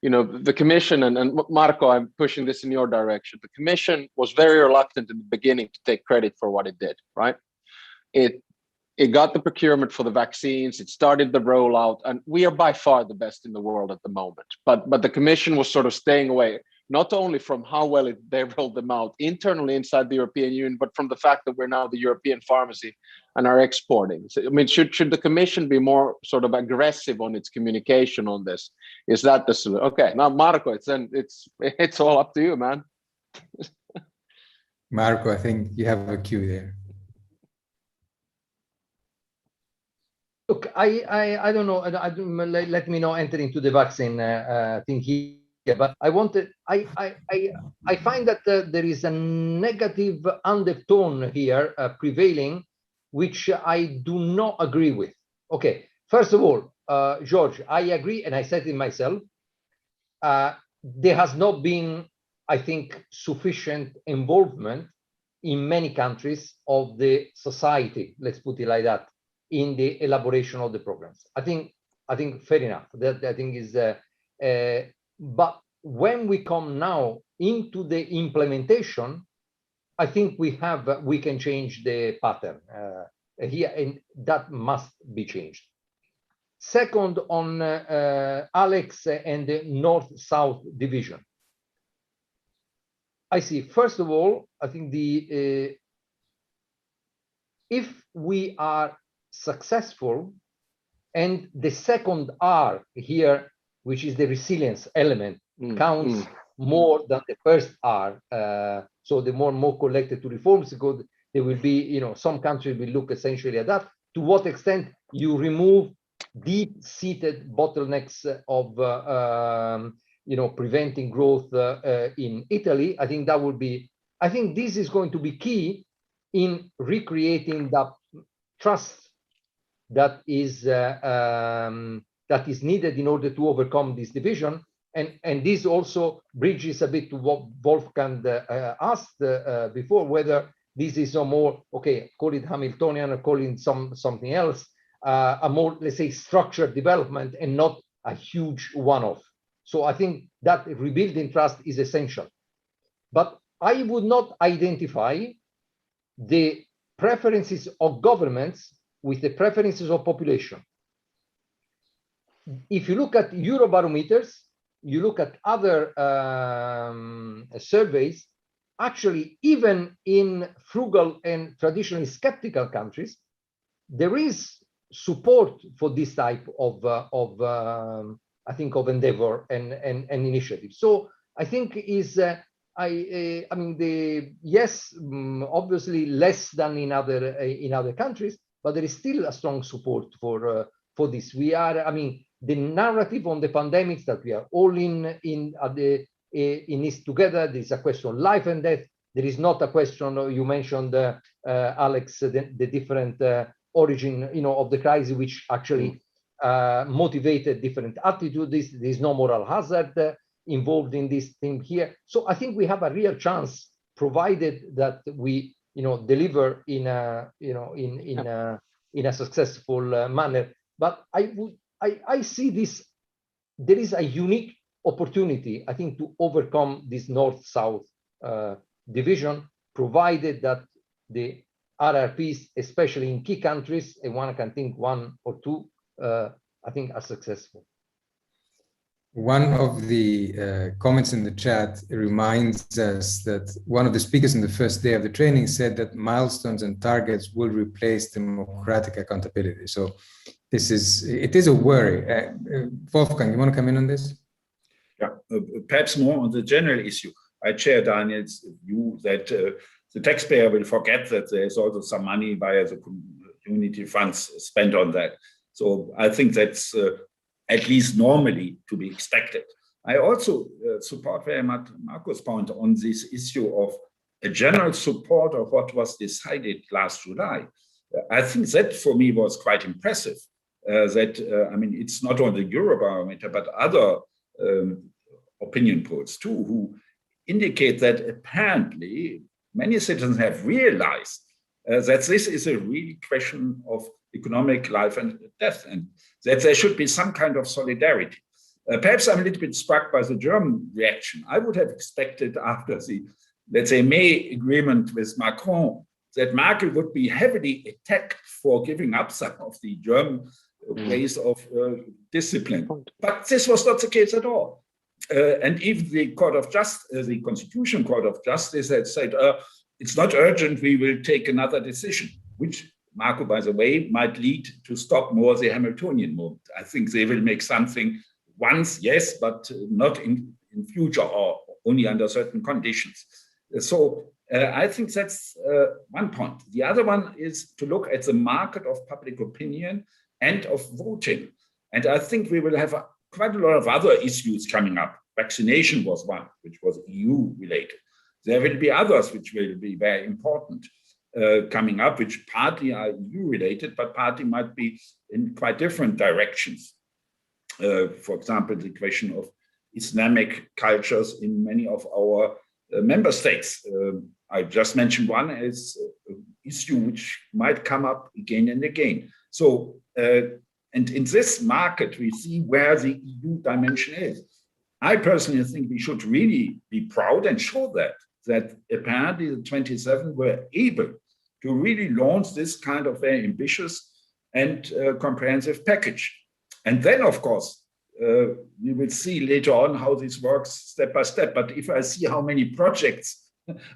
You know, the Commission, and Marco, I'm pushing this in your direction. The Commission was very reluctant in the beginning to take credit for what it did, right? It got the procurement for the vaccines, it started the rollout, and we are by far the best in the world at the moment. But the Commission was sort of staying away, not only from how well they rolled them out internally inside the European Union, but from the fact that we're now the European pharmacy and are exporting. So, I mean, should the Commission be more sort of aggressive on its communication on this? Is that the solution? Okay, now Marco, it's all up to you, man. Marco, I think you have a cue there. Look, I don't know. Let me not enter into the vaccine thing here. But I find that there is a negative undertone here prevailing, which I do not agree with. Okay, first of all, George, I agree, and I said it myself. There has not been, I think, sufficient involvement in many countries of the society, let's put it like that, in the elaboration of the programs. I think fair enough. That I think is, but when we come now into the implementation, I think we can change the pattern here, and that must be changed. Second, on Alex and the North-South division, I see. First of all, I think if we are successful, and the second R here, which is the resilience element, counts more than the first R. So the more collected to reforms, because there will be, you know, some countries will look essentially at that. To what extent you remove deep-seated bottlenecks of, you know, preventing growth in Italy? I think that would be. I think this is going to be key in recreating that trust that is needed in order to overcome this division, and this also bridges a bit to what Wolfgang asked before, whether this is a more, okay, call it Hamiltonian or call it something else, a more, let's say, structured development and not a huge one-off. So I think that rebuilding trust is essential, but I would not identify the preferences of governments with the preferences of population. If you look at Eurobarometers, you look at other surveys, actually, even in frugal and traditionally skeptical countries, there is support for this type of I think, of endeavor and initiative. So I think is I mean, yes, obviously less than in other countries, but there is still a strong support for this. We are, I mean, the narrative on the pandemics that we are all in this together. There is a question of life and death. There is not a question. You mentioned, Alex, the different origin, you know, of the crisis, which actually motivated different attitudes. There is no moral hazard involved in this thing here. So I think we have a real chance, provided that we, you know, deliver in a, you know, in a successful manner. But I see this. There is a unique opportunity, I think, to overcome this North-South division, provided that the RRPs, especially in key countries, and one can think one or two, I think, are successful. One of the comments in the chat reminds us that one of the speakers in the first day of the training said that milestones and targets will replace democratic accountability. So it is a worry. Wolfgang, you want to come in on this? Yeah, perhaps more on the general issue. I share Daniel's view that the taxpayer will forget that there is also some money via the community funds spent on that. So I think that's at least normally to be expected. I also support very much Marco's point on this issue of a general support of what was decided last July. I think that for me was quite impressive. I mean, it's not only the Eurobarometer, but other opinion polls too, who indicate that apparently many citizens have realized that this is a real question of economic life and death, and that there should be some kind of solidarity. Perhaps I'm a little bit struck by the German reaction. I would have expected after the, let's say, May agreement with Macron, that Merkel would be heavily attacked for giving up some of the German ways of discipline. But this was not the case at all. And even the Court of Justice, the Constitutional Court of Justice had said, it's not urgent, we will take another decision, which Marco, by the way, might lead to stop more the Hamiltonian movement. I think they will make something once, yes, but not in future or only under certain conditions. So I think that's one point. The other one is to look at the market of public opinion and of voting. And I think we will have quite a lot of other issues coming up. Vaccination was one, which was EU related. There will be others which will be very important coming up, which partly are EU related, but partly might be in quite different directions. For example, the question of Islamic cultures in many of our member states. I just mentioned one as an issue which might come up again and again. So, and in this market, we see where the EU dimension is. I personally think we should really be proud and show that apparently the 27 were able to really launch this kind of very ambitious and comprehensive package. And then, of course, we will see later on how this works step by step. But if I see how many projects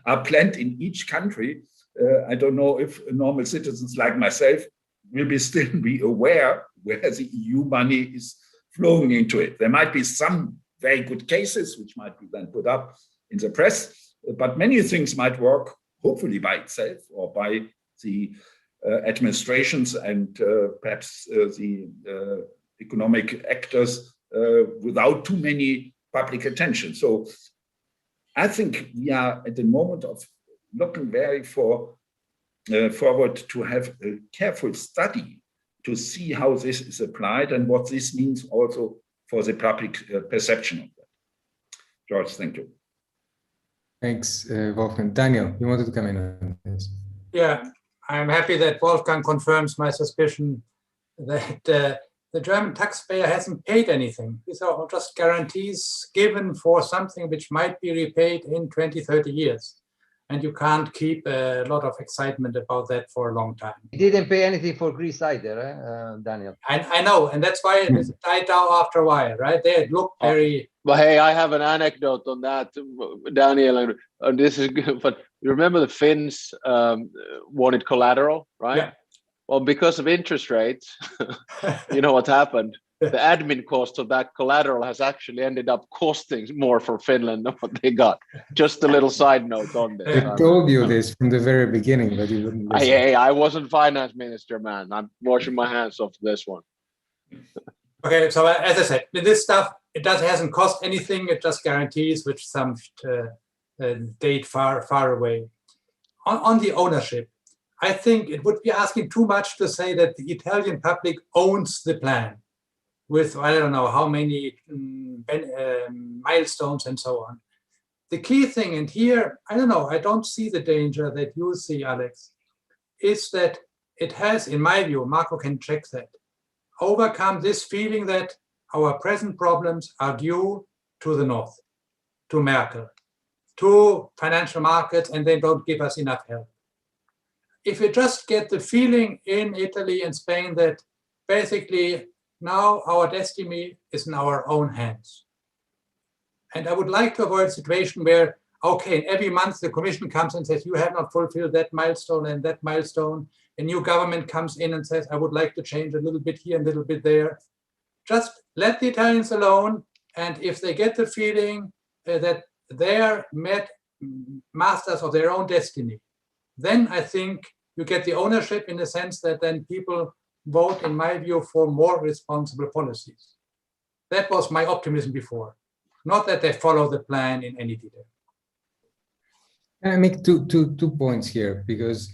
are planned in each country, I don't know if normal citizens like myself will still be aware where the EU money is flowing into it. There might be some very good cases which might be then put up in the press, but many things might work hopefully by itself or by the administrations and perhaps the economic actors without too many public attention. So I think we are at the moment of looking very forward to have a careful study to see how this is applied and what this means also for the public perception of that. George, thank you. Thanks, Wolfgang. Daniel, you wanted to come in on this? Yeah, I'm happy that Wolfgang confirms my suspicion that the German taxpayer hasn't paid anything. These are just guarantees given for something which might be repaid in 20, 30 years. And you can't keep a lot of excitement about that for a long time. He didn't pay anything for Greece either, Daniel. I know, and that's why it died down after a while, right? They look very... But hey, I have an anecdote on that, Daniel, and this is good. But you remember the Finns wanted collateral, right? Yeah. Well, because of interest rates, you know what happened? The admin cost of that collateral has actually ended up costing more for Finland than what they got. Just a little side note on this. I told you this from the very beginning, but you wouldn't listen. I wasn't finance minister, man. I'm washing my hands off this one. Okay, so as I said, this stuff, it hasn't cost anything. It just guarantees which some date far away. On the ownership, I think it would be asking too much to say that the Italian public owns the plan with, I don't know how many milestones and so on. The key thing, and here, I don't know, I don't see the danger that you see, Alex, is that it has, in my view, Marco can check that, overcome this feeling that our present problems are due to the North, to Merkel, to financial markets, and they don't give us enough help. If we just get the feeling in Italy and Spain that basically now our destiny is in our own hands. And I would like to avoid a situation where, okay, every month the Commission comes and says, you have not fulfilled that milestone and that milestone. A new government comes in and says, I would like to change a little bit here and a little bit there. Just let the Italians alone. And if they get the feeling that they're masters of their own destiny, then I think you get the ownership in the sense that then people vote, in my view, for more responsible policies. That was my optimism before, not that they follow the plan in any detail. I make two points here, because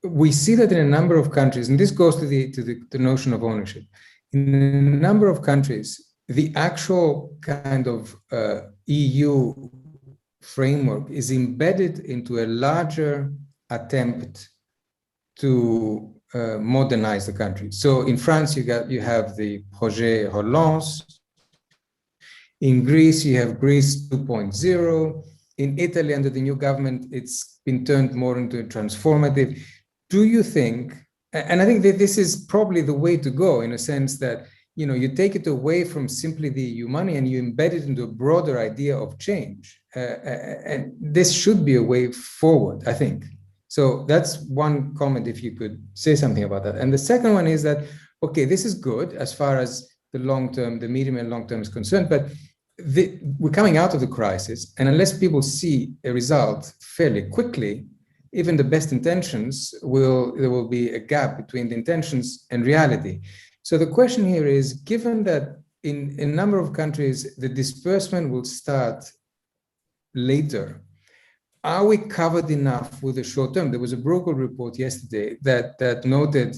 we see that in a number of countries, and this goes to the notion of ownership. In a number of countries, the actual kind of EU framework is embedded into a larger attempt to modernize the country. So in France, you have the Projet Relance. In Greece, you have Greece 2.0. In Italy, under the new government, it's been turned more into a transformative. Do you think, and I think that this is probably the way to go, in a sense that, you know, you take it away from simply the EU money and you embed it into a broader idea of change. And this should be a way forward, I think. So that's one comment, if you could say something about that. And the second one is that, okay, this is good as far as the long term, the medium and long term is concerned, but we're coming out of the crisis, and unless people see a result fairly quickly, even the best intentions there will be a gap between the intentions and reality. So the question here is, given that in a number of countries, the disbursement will start later, are we covered enough with the short term? There was a Bruegel report yesterday that noted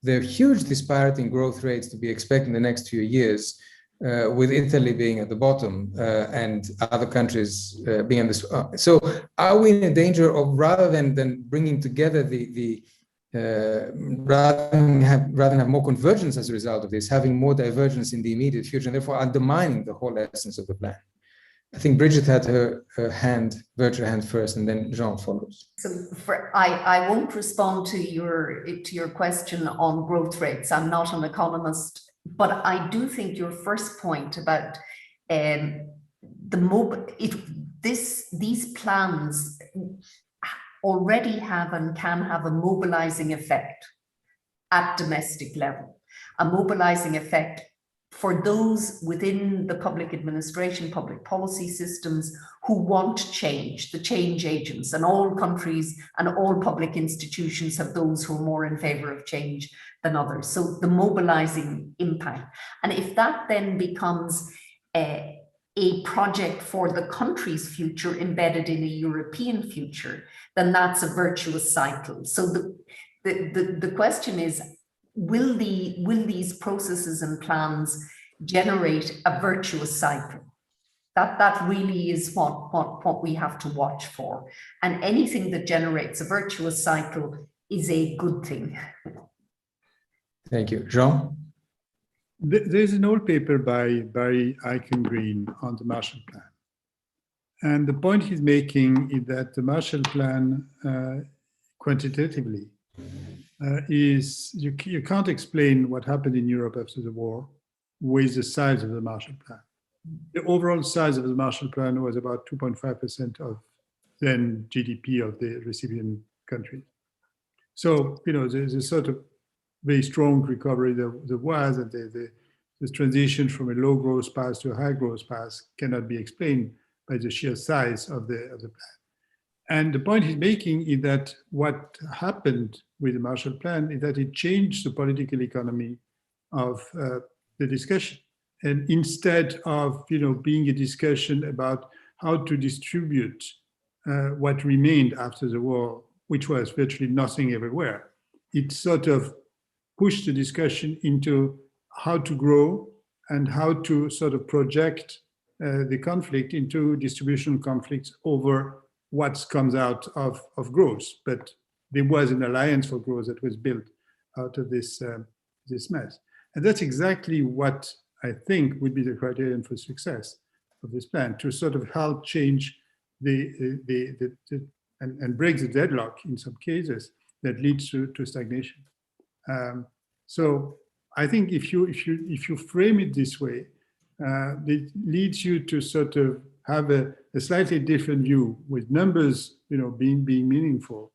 the huge disparity in growth rates to be expected in the next few years, with Italy being at the bottom and other countries being on this. So are we in a danger of, rather than bringing together rather than have more convergence as a result of this, having more divergence in the immediate future, and therefore undermining the whole essence of the plan? I think Brigid had her virtual hand first, and then Jean follows. So I won't respond to your question on growth rates. I'm not an economist. But I do think your first point about these plans already have and can have a mobilizing effect at domestic level, a mobilizing effect for those within the public administration, public policy systems who want change, the change agents, and all countries and all public institutions have those who are more in favor of change than others. So the mobilizing impact. And if that then becomes a project for the country's future embedded in a European future, then that's a virtuous cycle. So the question is, will these processes and plans generate a virtuous cycle? That really is what we have to watch for. And anything that generates a virtuous cycle is a good thing. Thank you. Jean? There's an old paper by Barry Eichengreen on the Marshall Plan. And the point he's making is that the Marshall Plan, quantitatively, is you can't explain what happened in Europe after the war with the size of the Marshall Plan. The overall size of the Marshall Plan was about 2.5% of then GDP of the recipient countries. So, you know, there's a sort of very strong recovery there was, and this transition from a low growth path to a high growth path cannot be explained by the sheer size of the plan. And the point he's making is that what happened with the Marshall Plan is that it changed the political economy of the discussion. And instead of, you know, being a discussion about how to distribute what remained after the war, which was virtually nothing everywhere, it sort of pushed the discussion into how to grow and how to sort of project the conflict into distributional conflicts over what comes out of growth. But there was an alliance for growth that was built out of this mess. And that's exactly what I think would be the criterion for success of this plan, to sort of help change and break the deadlock in some cases that leads to stagnation. So I think if you frame it this way, it leads you to sort of have a slightly different view with numbers, being meaningful,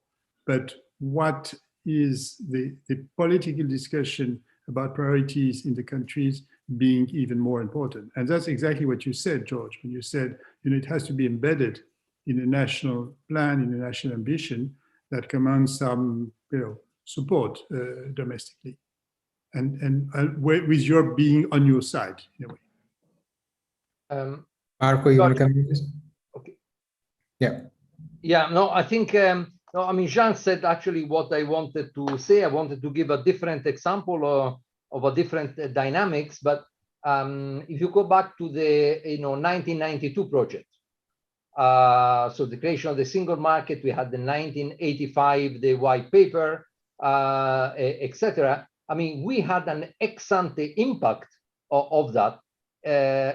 but what is the political discussion about priorities in the countries being even more important. And that's exactly what you said, George, when you said, it has to be embedded in a national plan, in a national ambition that commands some, support domestically. And with your being on your side, in a way. Marco, you want to come in this? Okay. Yeah. Yeah, no, I think, no, I mean, Jean said actually what I wanted to say. I wanted to give a different example of a different dynamics, but if you go back to the 1992 project, so the creation of the single market, we had the 1985, the white paper, etc. I mean, we had an ex-ante impact of that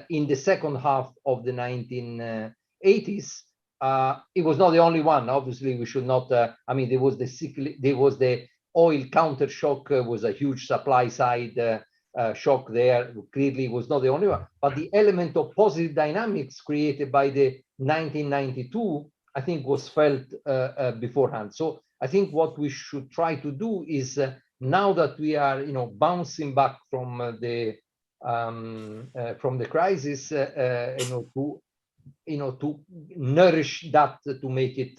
in the second half of the 1980s. It was not the only one. Obviously, we should not. I mean, there was the oil counter shock, was a huge supply side shock there. Clearly, it was not the only one. But the element of positive dynamics created by the 1992, I think, was felt beforehand. So I think what we should try to do is now that we are, bouncing back from the crisis, to nourish that, to make it,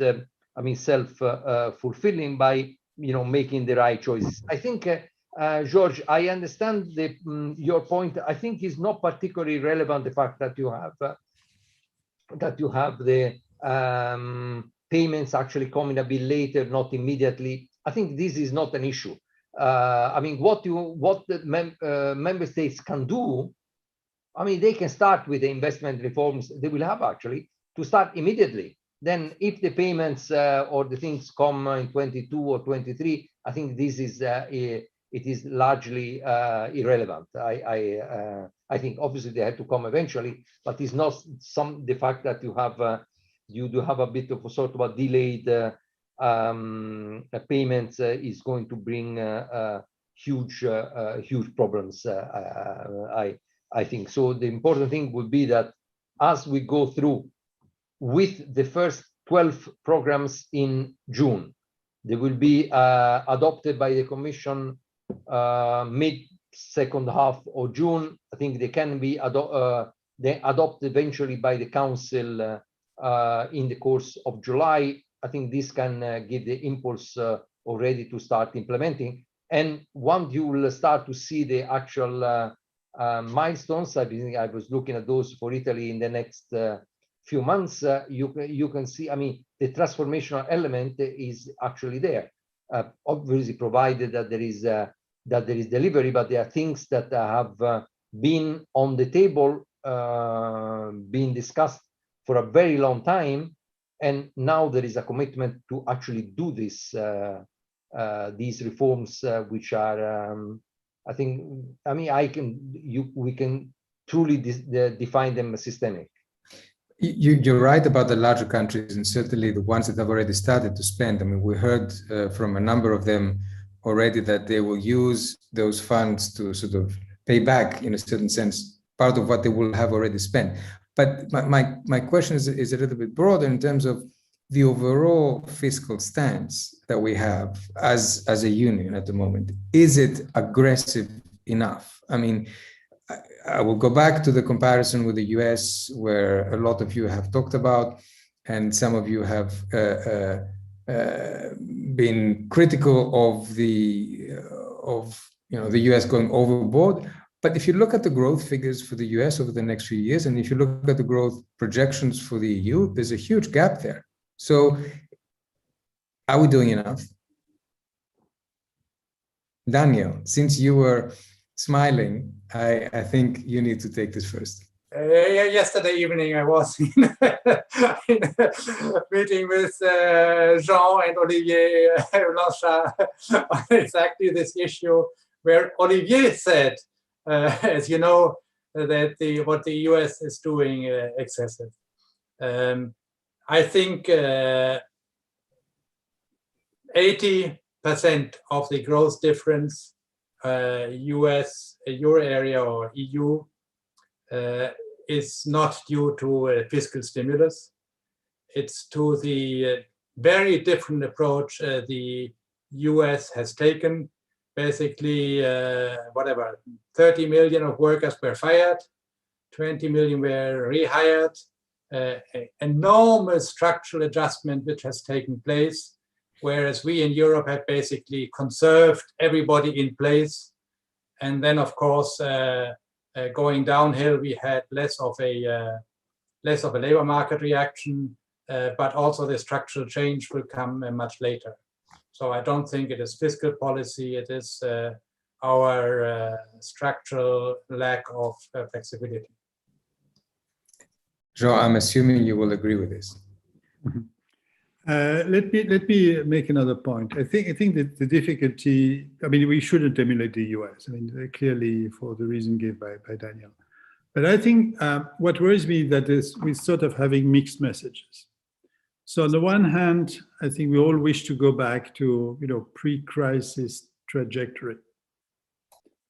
self-fulfilling by, making the right choices. I think, George, I understand your point. I think it's not particularly relevant the fact that you have the payments actually coming a bit later, not immediately. I think this is not an issue. I mean, what the member states can do, I mean, they can start with the investment reforms they will have actually to start immediately. Then if the payments or the things come in 22 or 23, I think this is it is largely irrelevant. I think obviously they have to come eventually, but it's not the fact that you have you do have a bit of a sort of a delayed payments is going to bring huge problems. I think so. The important thing would be that as we go through with the first 12 programs in June, they will be adopted by the Commission mid second half of June. I think they can be adopted eventually by the Council in the course of July. I think this can give the impulse already to start implementing. And once you will start to see the actual milestones, I think I was looking at those for Italy in the next few months, you can see, I mean, the transformational element is actually there. Obviously, provided that there is delivery, but there are things that have been on the table, being discussed for a very long time, and now there is a commitment to actually do this, these reforms, which are, I think, I mean, we can truly define them as systemic. You're right about the larger countries, and certainly the ones that have already started to spend. I mean, we heard from a number of them already that they will use those funds to sort of pay back, in a certain sense, part of what they will have already spent. But my question is a little bit broader in terms of the overall fiscal stance that we have as a union at the moment. Is it aggressive enough? I mean, I will go back to the comparison with the US, where a lot of you have talked about, and some of you have been critical of the US going overboard. But if you look at the growth figures for the US over the next few years, and if you look at the growth projections for the EU, there's a huge gap there. So are we doing enough? Daniel, since you were smiling, I think you need to take this first. Yesterday evening, I was in a meeting with Jean and Olivier Blanchard on exactly this issue, where Olivier said, as you know, that what the US is doing excessive. I think 80% of the growth difference US, Euro area or EU is not due to a fiscal stimulus. It's to the very different approach the US has taken. Basically, 30 million of workers were fired, 20 million were rehired, enormous structural adjustment which has taken place, whereas we in Europe have basically conserved everybody in place. And then, of course, going downhill, we had less of a labor market reaction, but also the structural change will come much later. So I don't think it is fiscal policy, it is our structural lack of flexibility. Jean, I'm assuming you will agree with this. Let me make another point. I think that the difficulty, I mean, we shouldn't emulate the US, I mean, clearly for the reason given by Daniel. But I think what worries me that is we're sort of having mixed messages. So on the one hand, I think we all wish to go back to, pre-crisis trajectory.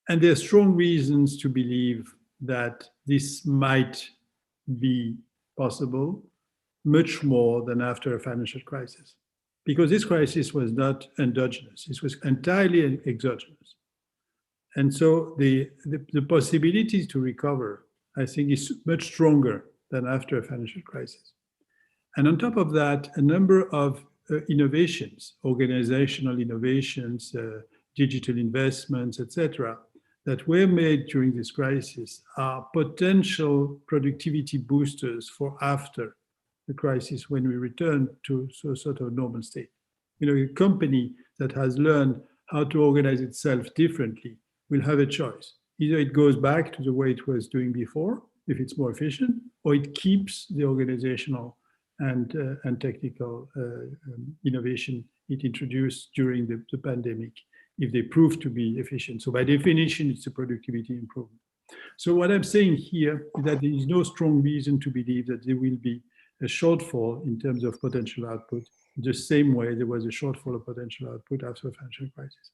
And there are strong reasons to believe that this might be possible much more than after a financial crisis, because this crisis was not endogenous, it was entirely exogenous. And so the possibility to recover, I think, is much stronger than after a financial crisis. And on top of that, a number of innovations, organizational innovations, digital investments, etc., that were made during this crisis are potential productivity boosters for after the crisis when we return to sort of normal state. A company that has learned how to organize itself differently will have a choice. Either it goes back to the way it was doing before, if it's more efficient, or it keeps the organizational and technical innovation it introduced during the pandemic, if they prove to be efficient. So by definition, it's a productivity improvement. So what I'm saying here is that there is no strong reason to believe that there will be a shortfall in terms of potential output, the same way there was a shortfall of potential output after a financial crisis.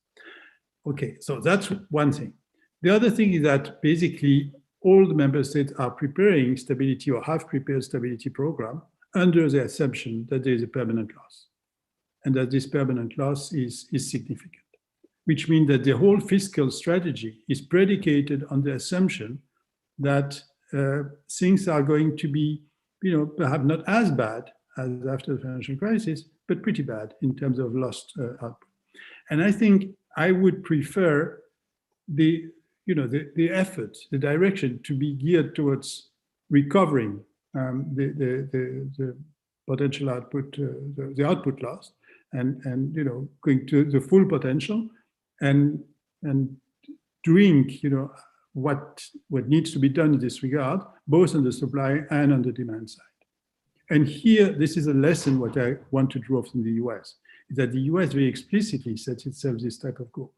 Okay, so that's one thing. The other thing is that basically all the member states are preparing stability or have prepared stability program under the assumption that there is a permanent loss and that this permanent loss is significant, which means that the whole fiscal strategy is predicated on the assumption that things are going to be, perhaps not as bad as after the financial crisis, but pretty bad in terms of lost output. And I think I would prefer the effort, the direction to be geared towards recovering the potential output, the output loss, and going to the full potential, and doing what needs to be done in this regard, both on the supply and on the demand side. And here, this is a lesson what I want to draw from the US, is that the US very explicitly sets itself this type of goal.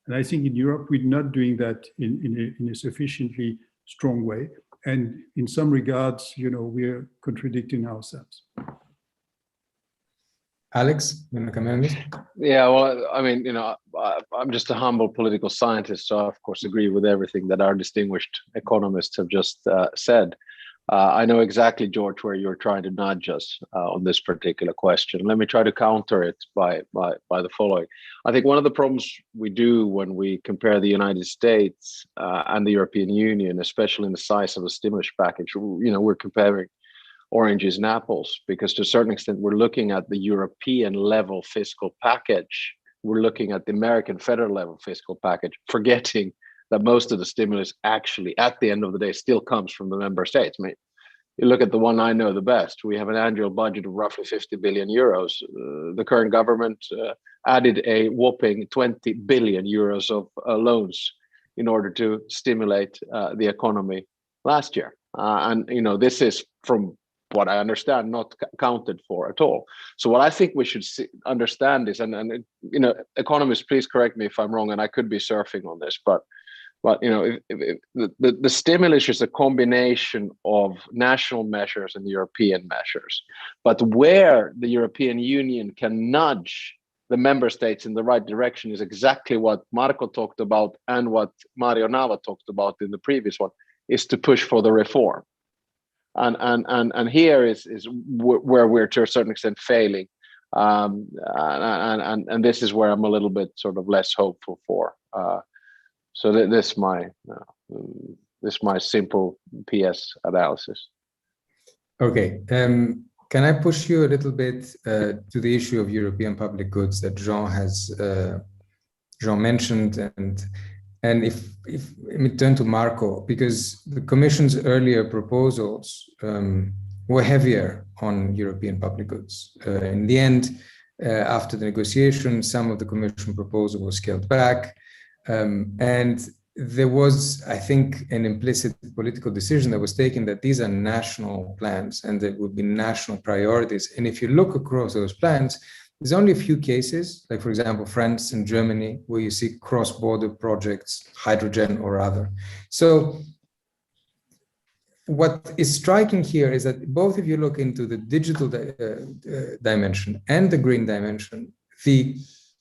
And I think in Europe, we're not doing that in a sufficiently strong way. And in some regards, we're contradicting ourselves. Alex, you want to comment on this? Yeah, well, I mean, I'm just a humble political scientist, so I, of course, agree with everything that our distinguished economists have just said. I know exactly, George, where you're trying to nudge us on this particular question. Let me try to counter it by the following. I think one of the problems we do when we compare the United States and the European Union, especially in the size of a stimulus package, we're comparing oranges and apples, because to a certain extent, we're looking at the European level fiscal package. We're looking at the American federal level fiscal package, forgetting that most of the stimulus actually, at the end of the day, still comes from the member states. I mean, you look at the one I know the best. We have an annual budget of roughly 50 billion euros. The current government added a whopping 20 billion euros of loans in order to stimulate the economy last year. And this is, from what I understand, not counted for at all. So what I think we should understand is, and economists, please correct me if I'm wrong, and I could be surfing on this, but the stimulus is a combination of national measures and European measures. But where the European Union can nudge the member states in the right direction is exactly what Marco talked about and what Mario Nava talked about in the previous one, is to push for the reform. And here is where we're to a certain extent failing. And this is where I'm a little bit sort of less hopeful for. So this my simple PS analysis. Okay. Can I push you a little bit to the issue of European public goods that Jean mentioned, and if let me turn to Marco, because the Commission's earlier proposals were heavier on European public goods. In the end, after the negotiation, some of the Commission proposal was scaled back, and there was, I think, an implicit political decision that was taken that these are national plans and there would be national priorities. And if you look across those plans, there's only a few cases, like for example, France and Germany, where you see cross-border projects, hydrogen or other. So what is striking here is that both if you look into the digital dimension and the green dimension, the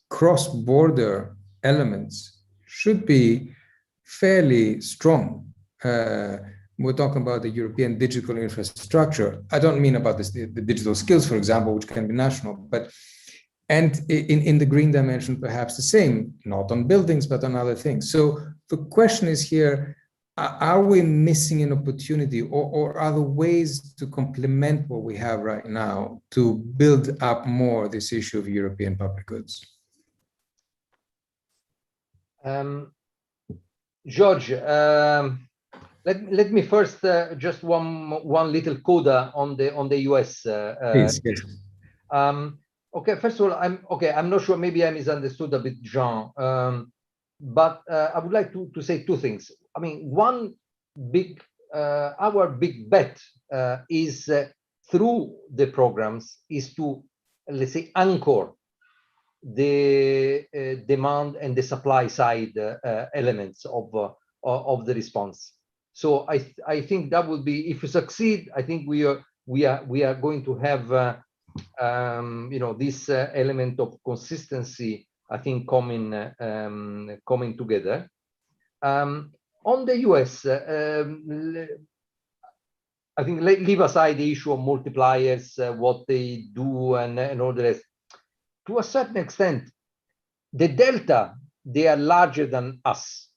cross-border elements should be fairly strong. We're talking about the European digital infrastructure. I don't mean about this, the digital skills, for example, which can be national, but and in the green dimension, perhaps the same, not on buildings, but on other things. So the question is here, are we missing an opportunity, or are there ways to complement what we have right now to build up more this issue of European public goods? George, let me first just one little coda on the US. Please, yes. Okay, first of all, I'm not sure, maybe I misunderstood a bit Jean, but I would like to say two things. I mean, one big, our big bet is through the programs is to, let's say, anchor the demand and the supply side elements of the response. So I think that would be, if we succeed, I think we are going to have this element of consistency, I think, coming together. On the US, I think leave aside the issue of multipliers, what they do and all the rest. To a certain extent, the delta, they are larger than us.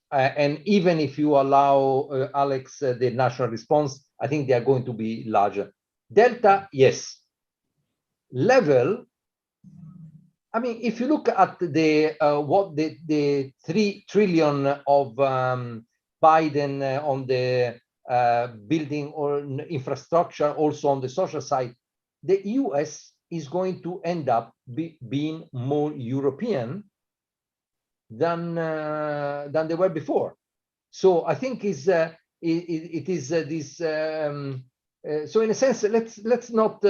And even if you allow, Alex, the national response, I think they are going to be larger. Delta, yes. Level, I mean, if you look at the what the 3 trillion of Biden on the building or infrastructure, also on the social side, the US is going to end up being more European than they were before. So I think it is this. So in a sense, let's not.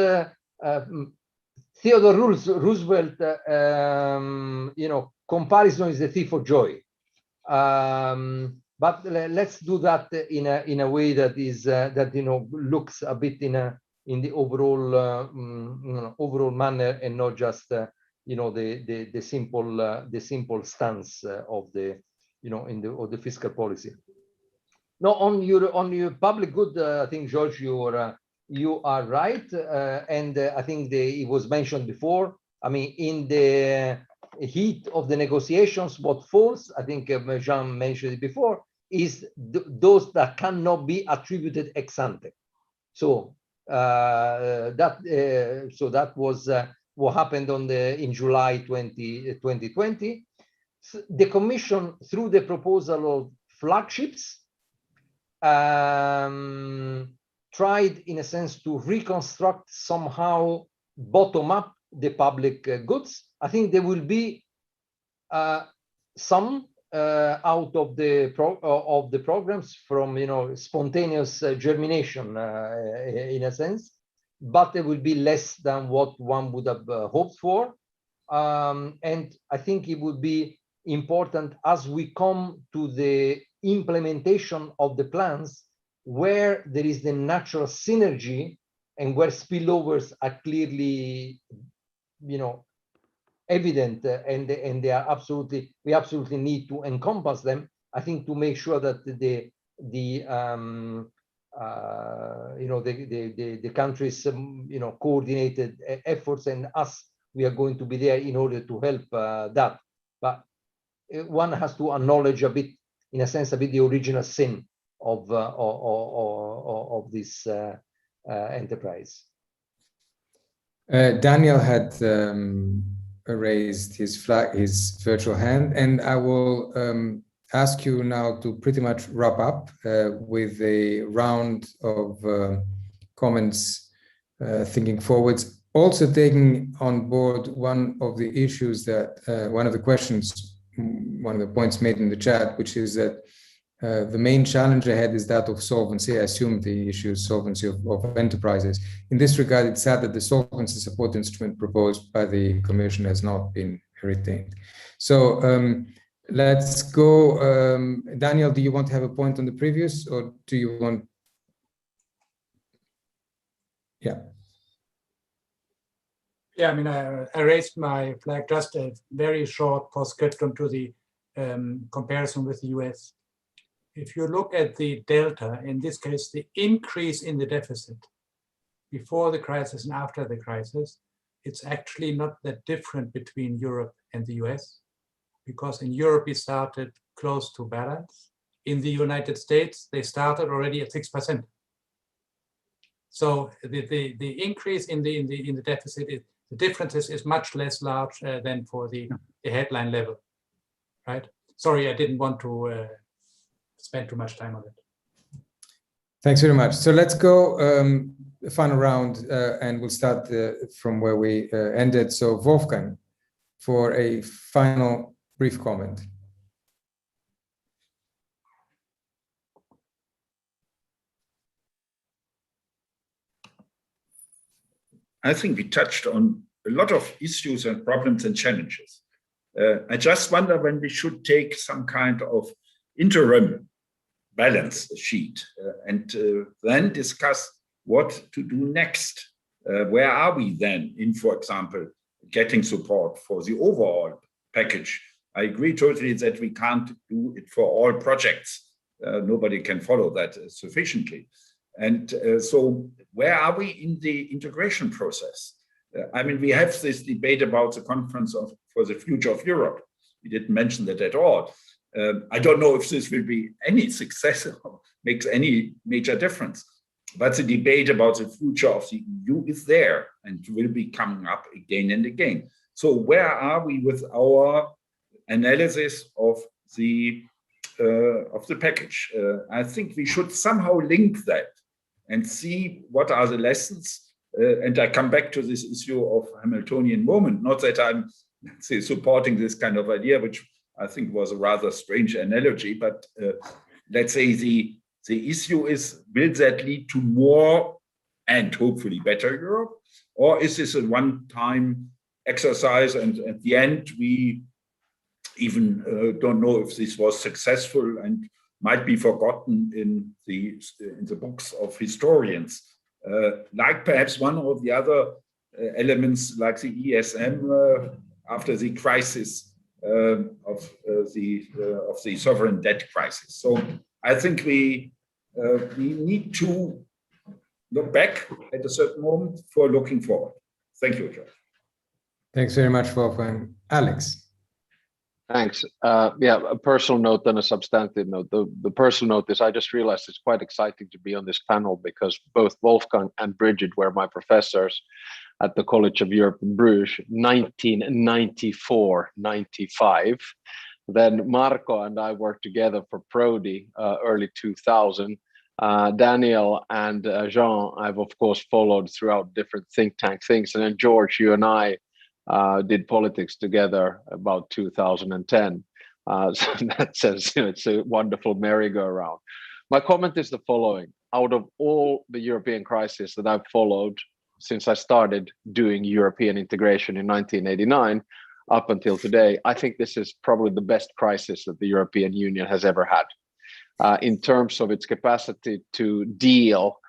Theodore Roosevelt, comparison is the thief of joy. But let's do that in a way that is looks a bit in the overall overall manner, and not just the simple stance of the of the fiscal policy. Now on your public good, I think, George, you are right, and I think it was mentioned before. I mean, in the heat of the negotiations, what falls, I think Jean mentioned it before, is those that cannot be attributed ex ante. So that was what happened in July 2020. So the Commission, through the proposal of flagships, tried in a sense to reconstruct somehow bottom up the public goods. I think there will be some out of the programs from spontaneous germination in a sense, but there will be less than what one would have hoped for. And I think it would be important as we come to the implementation of the plans, where there is the natural synergy and where spillovers are clearly, evident, and they are absolutely, we absolutely need to encompass them. I think to make sure that the countries coordinated efforts, and us, we are going to be there in order to help that. But one has to acknowledge a bit, in a sense, a bit the original sin of this enterprise. Daniel had raised his virtual hand, and I will ask you now to pretty much wrap up with a round of comments, thinking forwards, also taking on board one of the issues that, one of the questions, one of the points made in the chat, which is that the main challenge ahead is that of solvency. I assume the issue is solvency of enterprises. In this regard, it's sad that the solvency support instrument proposed by the Commission has not been retained. So let's go. Daniel, do you want to have a point on the previous, or do you want? Yeah. Yeah, I mean, I raised my flag, just a very short postscriptum to the comparison with the US. If you look at the delta, in this case, the increase in the deficit before the crisis and after the crisis, it's actually not that different between Europe and the US, because in Europe, we started close to balance. In the United States, they started already at 6%. So the increase in the deficit, the difference is much less large than for the headline level, right? Sorry, I didn't want to spend too much time on it. Thanks very much. So let's go final round, and we'll start from where we ended. So Wolfgang, for a final brief comment. I think we touched on a lot of issues and problems and challenges. I just wonder when we should take some kind of interim balance sheet and then discuss what to do next. Where are we then in, for example, getting support for the overall package? I agree totally that we can't do it for all projects. Nobody can follow that sufficiently. And so where are we in the integration process? I mean, we have this debate about the conference for the future of Europe. We didn't mention that at all. I don't know if this will be any success or makes any major difference. But the debate about the future of the EU is there and will be coming up again and again. So where are we with our analysis of the package? I think we should somehow link that and see what are the lessons. And I come back to this issue of Hamiltonian moment. Not that I'm, say, supporting this kind of idea, which I think was a rather strange analogy, but let's say the issue is, will that lead to more and hopefully better Europe? Or is this a one-time exercise and at the end we even don't know if this was successful and might be forgotten in the books of historians, like perhaps one or the other elements like the ESM after the crisis of the sovereign debt crisis. So I think we need to look back at a certain moment for looking forward. Thank you, George. Thanks very much, Wolfgang. Alex. Thanks. Yeah, a personal note and a substantive note. The personal note is I just realized it's quite exciting to be on this panel because both Wolfgang and Brigid were my professors at the College of Europe in Bruges, 1994-95. Then Marco and I worked together for Prodi, early 2000. Daniel and Jean, I've of course followed throughout different think tank things. And then George, you and I did politics together about 2010. So in that sense, it's a wonderful merry-go-round. My comment is the following. Out of all the European crises that I've followed since I started doing European integration in 1989 up until today, I think this is probably the best crisis that the European Union has ever had in terms of its capacity to deal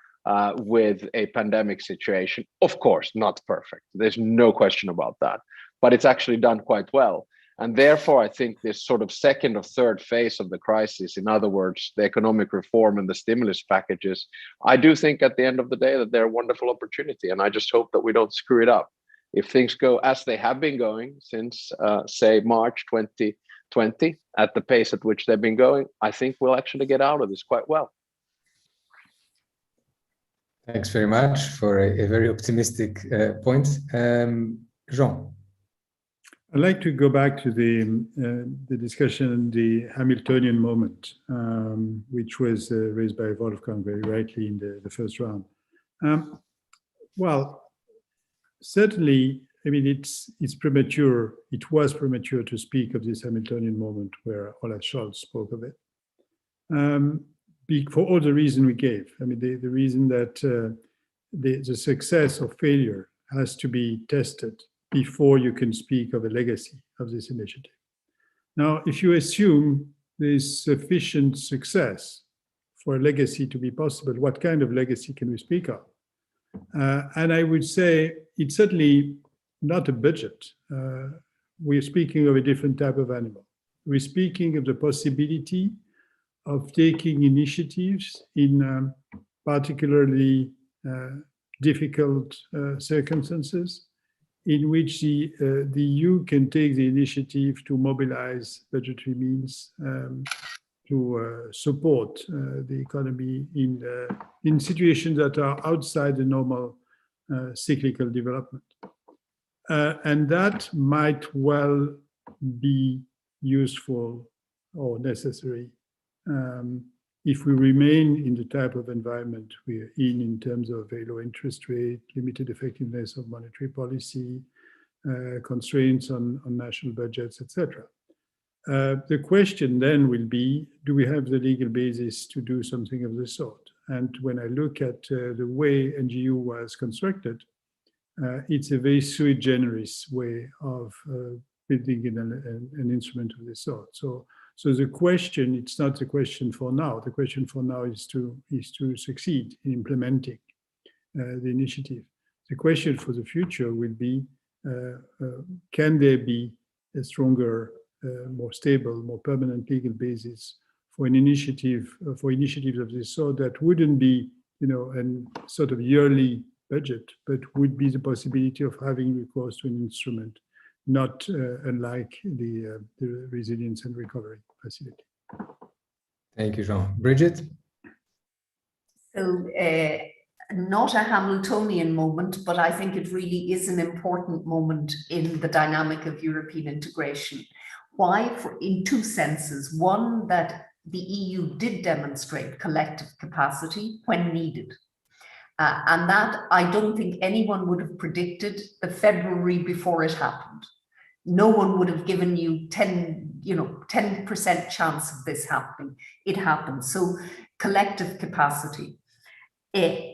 with a pandemic situation. Of course, not perfect. There's no question about that. but it's actually done quite well. And therefore, I think this sort of second or third phase of the crisis, in other words, the economic reform and the stimulus packages, I do think at the end of the day that they're a wonderful opportunity. And I just hope that we don't screw it up. If things go as they have been going since, say, March 2020, at the pace at which they've been going, I think we'll actually get out of this quite well. Thanks very much for a very optimistic point. Jean. I'd like to go back to the discussion, the Hamiltonian moment, which was raised by Wolfgang very rightly in the first round. Well, certainly, I mean, it's premature. It was premature to speak of this Hamiltonian moment where Olaf Scholz spoke of it. For all the reason we gave. I mean, the reason that the success or failure has to be tested before you can speak of a legacy of this initiative. Now, if you assume there's sufficient success for a legacy to be possible, what kind of legacy can we speak of? And I would say it's certainly not a budget. We're speaking of a different type of animal. We're speaking of the possibility of taking initiatives in particularly difficult circumstances in which the EU can take the initiative to mobilize budgetary means to support the economy in situations that are outside the normal cyclical development. And that might well be useful or necessary if we remain in the type of environment we're in terms of very low interest rate, limited effectiveness of monetary policy, constraints on national budgets, etc. The question then will be, do we have the legal basis to do something of the sort? And when I look at the way NGU was constructed, it's a very sui generis way of building an instrument of this sort. So the question, it's not the question for now. The question for now is to succeed in implementing the initiative. The question for the future will be, can there be a stronger, more stable, more permanent legal basis for an initiative, for initiatives of this sort that wouldn't be, a sort of yearly budget, but would be the possibility of having recourse to an instrument, not unlike the resilience and recovery facility. Thank you, Jean. Brigid? So not a Hamiltonian moment, but I think it really is an important moment in the dynamic of European integration. Why? In two senses. One, that the EU did demonstrate collective capacity when needed. And that I don't think anyone would have predicted the February before it happened. No one would have given you 10% chance of this happening. It happened. So collective capacity.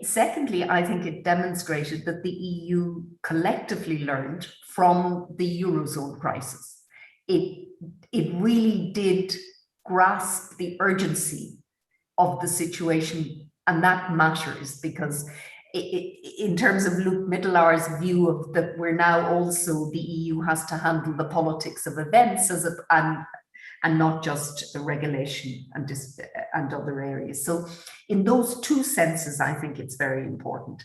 Secondly, I think it demonstrated that the EU collectively learned from the Eurozone crisis. It really did grasp the urgency of the situation, and that matters because in terms of Luc Middelaar's view of that, we're now also, the EU has to handle the politics of events and not just the regulation and other areas. So in those two senses, I think it's very important.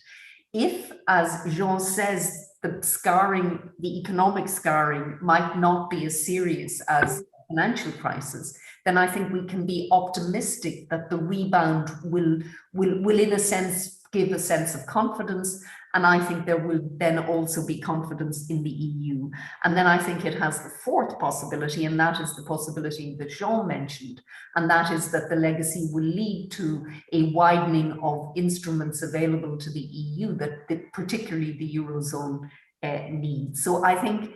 If, as Jean says, the scarring, the economic scarring might not be as serious as the financial crisis, then I think we can be optimistic that the rebound will in a sense give a sense of confidence, and I think there will then also be confidence in the EU. And then I think it has the fourth possibility, and that is the possibility that Jean mentioned, and that is that the legacy will lead to a widening of instruments available to the EU that particularly the Eurozone needs. So I think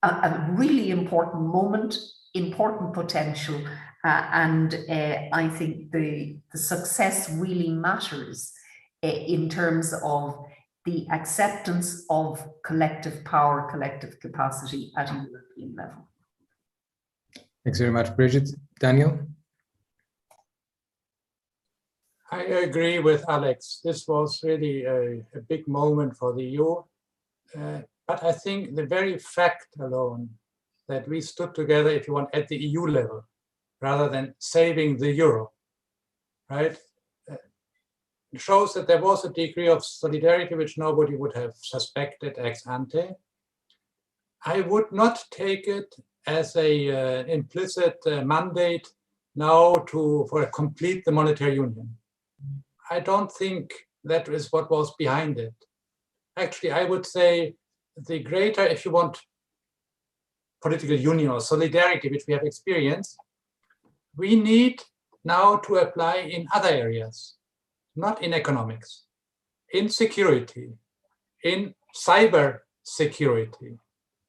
a really important moment, important potential, and I think the success really matters in terms of the acceptance of collective power, collective capacity at a European level. Thanks very much, Brigid. Daniel? I agree with Alex. This was really a big moment for the EU. But I think the very fact alone that we stood together, if you want, at the EU level, rather than saving the euro, right, shows that there was a degree of solidarity which nobody would have suspected ex ante. I would not take it as a implicit mandate now for complete the monetary union. I don't think that is what was behind it. Actually, I would say the greater, if you want, political union or solidarity, which we have experienced, we need now to apply in other areas, not in economics, in security, in cyber security,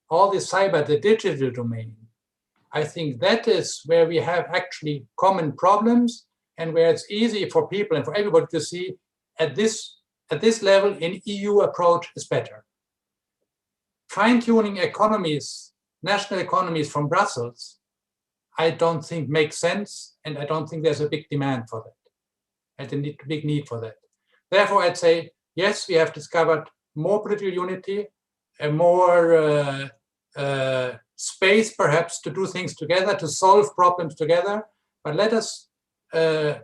all the digital domain. I think that is where we have actually common problems and where it's easy for people and for everybody to see at this level an EU approach is better. Fine-tuning economies, national economies from Brussels, I don't think makes sense, and I don't think there's a big demand for that, and a big need for that. Therefore, I'd say, yes, we have discovered more political unity, a more space perhaps to do things together, to solve problems together, but let us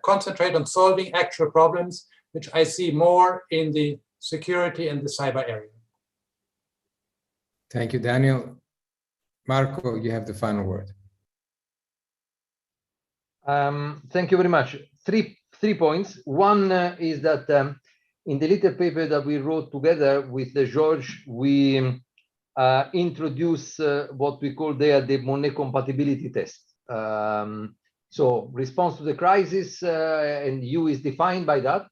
concentrate on solving actual problems, which I see more in the security and the cyber area. Thank you, Daniel. Marco, you have the final word. Thank you very much. Three points. One is that in the little paper that we wrote together with George, we introduce what we call there the Monnet compatibility test. So response to the crisis, and EU is defined by that,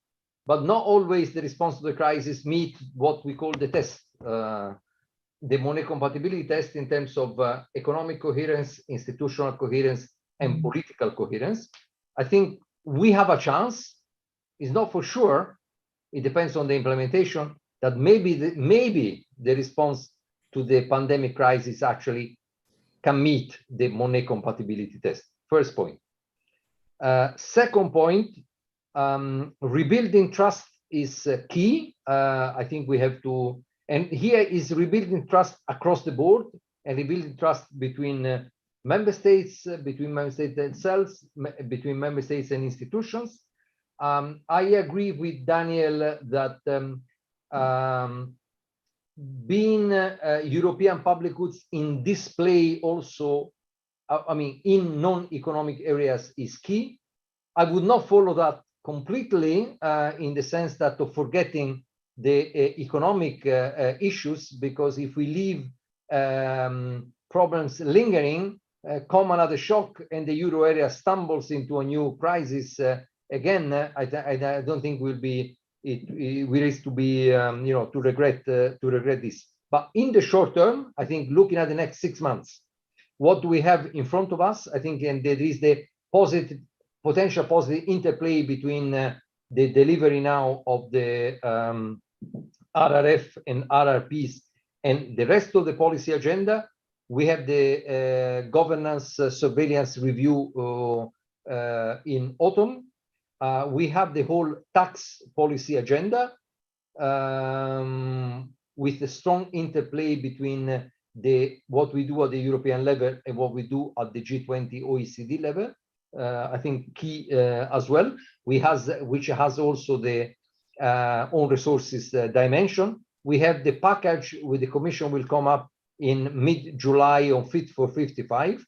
but not always the response to the crisis meet what we call the test. The Monnet compatibility test in terms of economic coherence, institutional coherence, and political coherence. I think we have a chance. It's not for sure. It depends on the implementation. That maybe the response to the pandemic crisis actually can meet the Monnet compatibility test. First point. Second point, rebuilding trust is key. I think we have to, and here is rebuilding trust across the board and rebuilding trust between member states, between member states themselves, between member states and institutions. I agree with Daniel that being European public goods in display also, I mean, in non-economic areas is key. I would not follow that completely in the sense that of forgetting the economic issues, because if we leave problems lingering, come another shock and the euro area stumbles into a new crisis again, I don't think will be we risk to be you know, to regret this. But in the short term, I think looking at the next 6 months, what do we have in front of us? I think, and there is the potential positive interplay between the delivery now of the RRF and RRPs and the rest of the policy agenda. We have the governance surveillance review in autumn. We have the whole tax policy agenda with a strong interplay between what we do at the European level and what we do at the G20 OECD level. I think key as well. Which has also the own resources dimension. We have the package with the Commission will come up in mid-July on Fit for 55,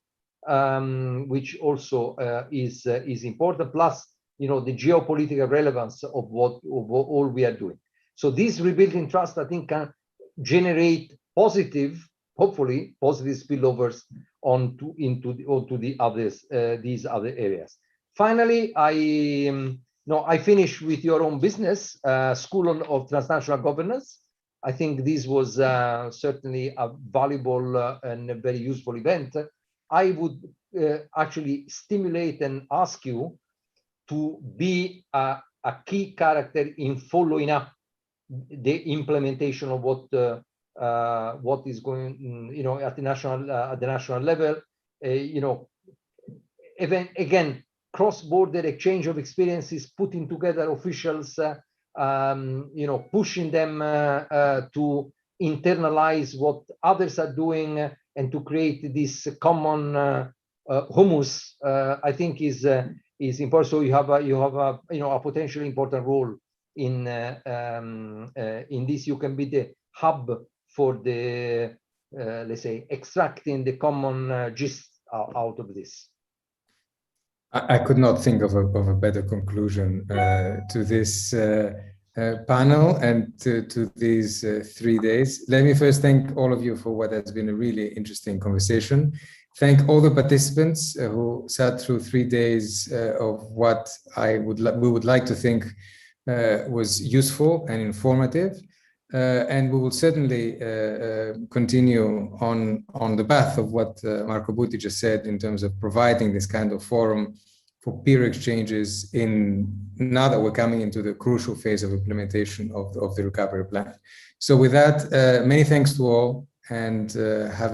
which also is important. Plus, you know, the geopolitical relevance of what all we are doing. So this rebuilding trust, I think, can generate positive, hopefully positive spillovers onto the others, these other areas. Finally, I finish with your own business, School of Transnational Governance. I think this was certainly a valuable and a very useful event. I would actually stimulate and ask you to be a key character in following up the implementation of what is going, you know, at the national level, you know, again, cross-border exchange of experiences, putting together officials, you know, pushing them to internalize what others are doing and to create this common humus, I think is important. So you have a potentially important role in this. You can be the hub for the let's say extracting the common gist out of this. I could not think of a better conclusion to this panel and to these 3 days. Let me first thank all of you for what has been a really interesting conversation. Thank all the participants who sat through 3 days of what we would like to think was useful and informative. And we will certainly continue on the path of what Marco Buti just said in terms of providing this kind of forum for peer exchanges now that we're coming into the crucial phase of implementation of the recovery plan. So with that, many thanks to all, and have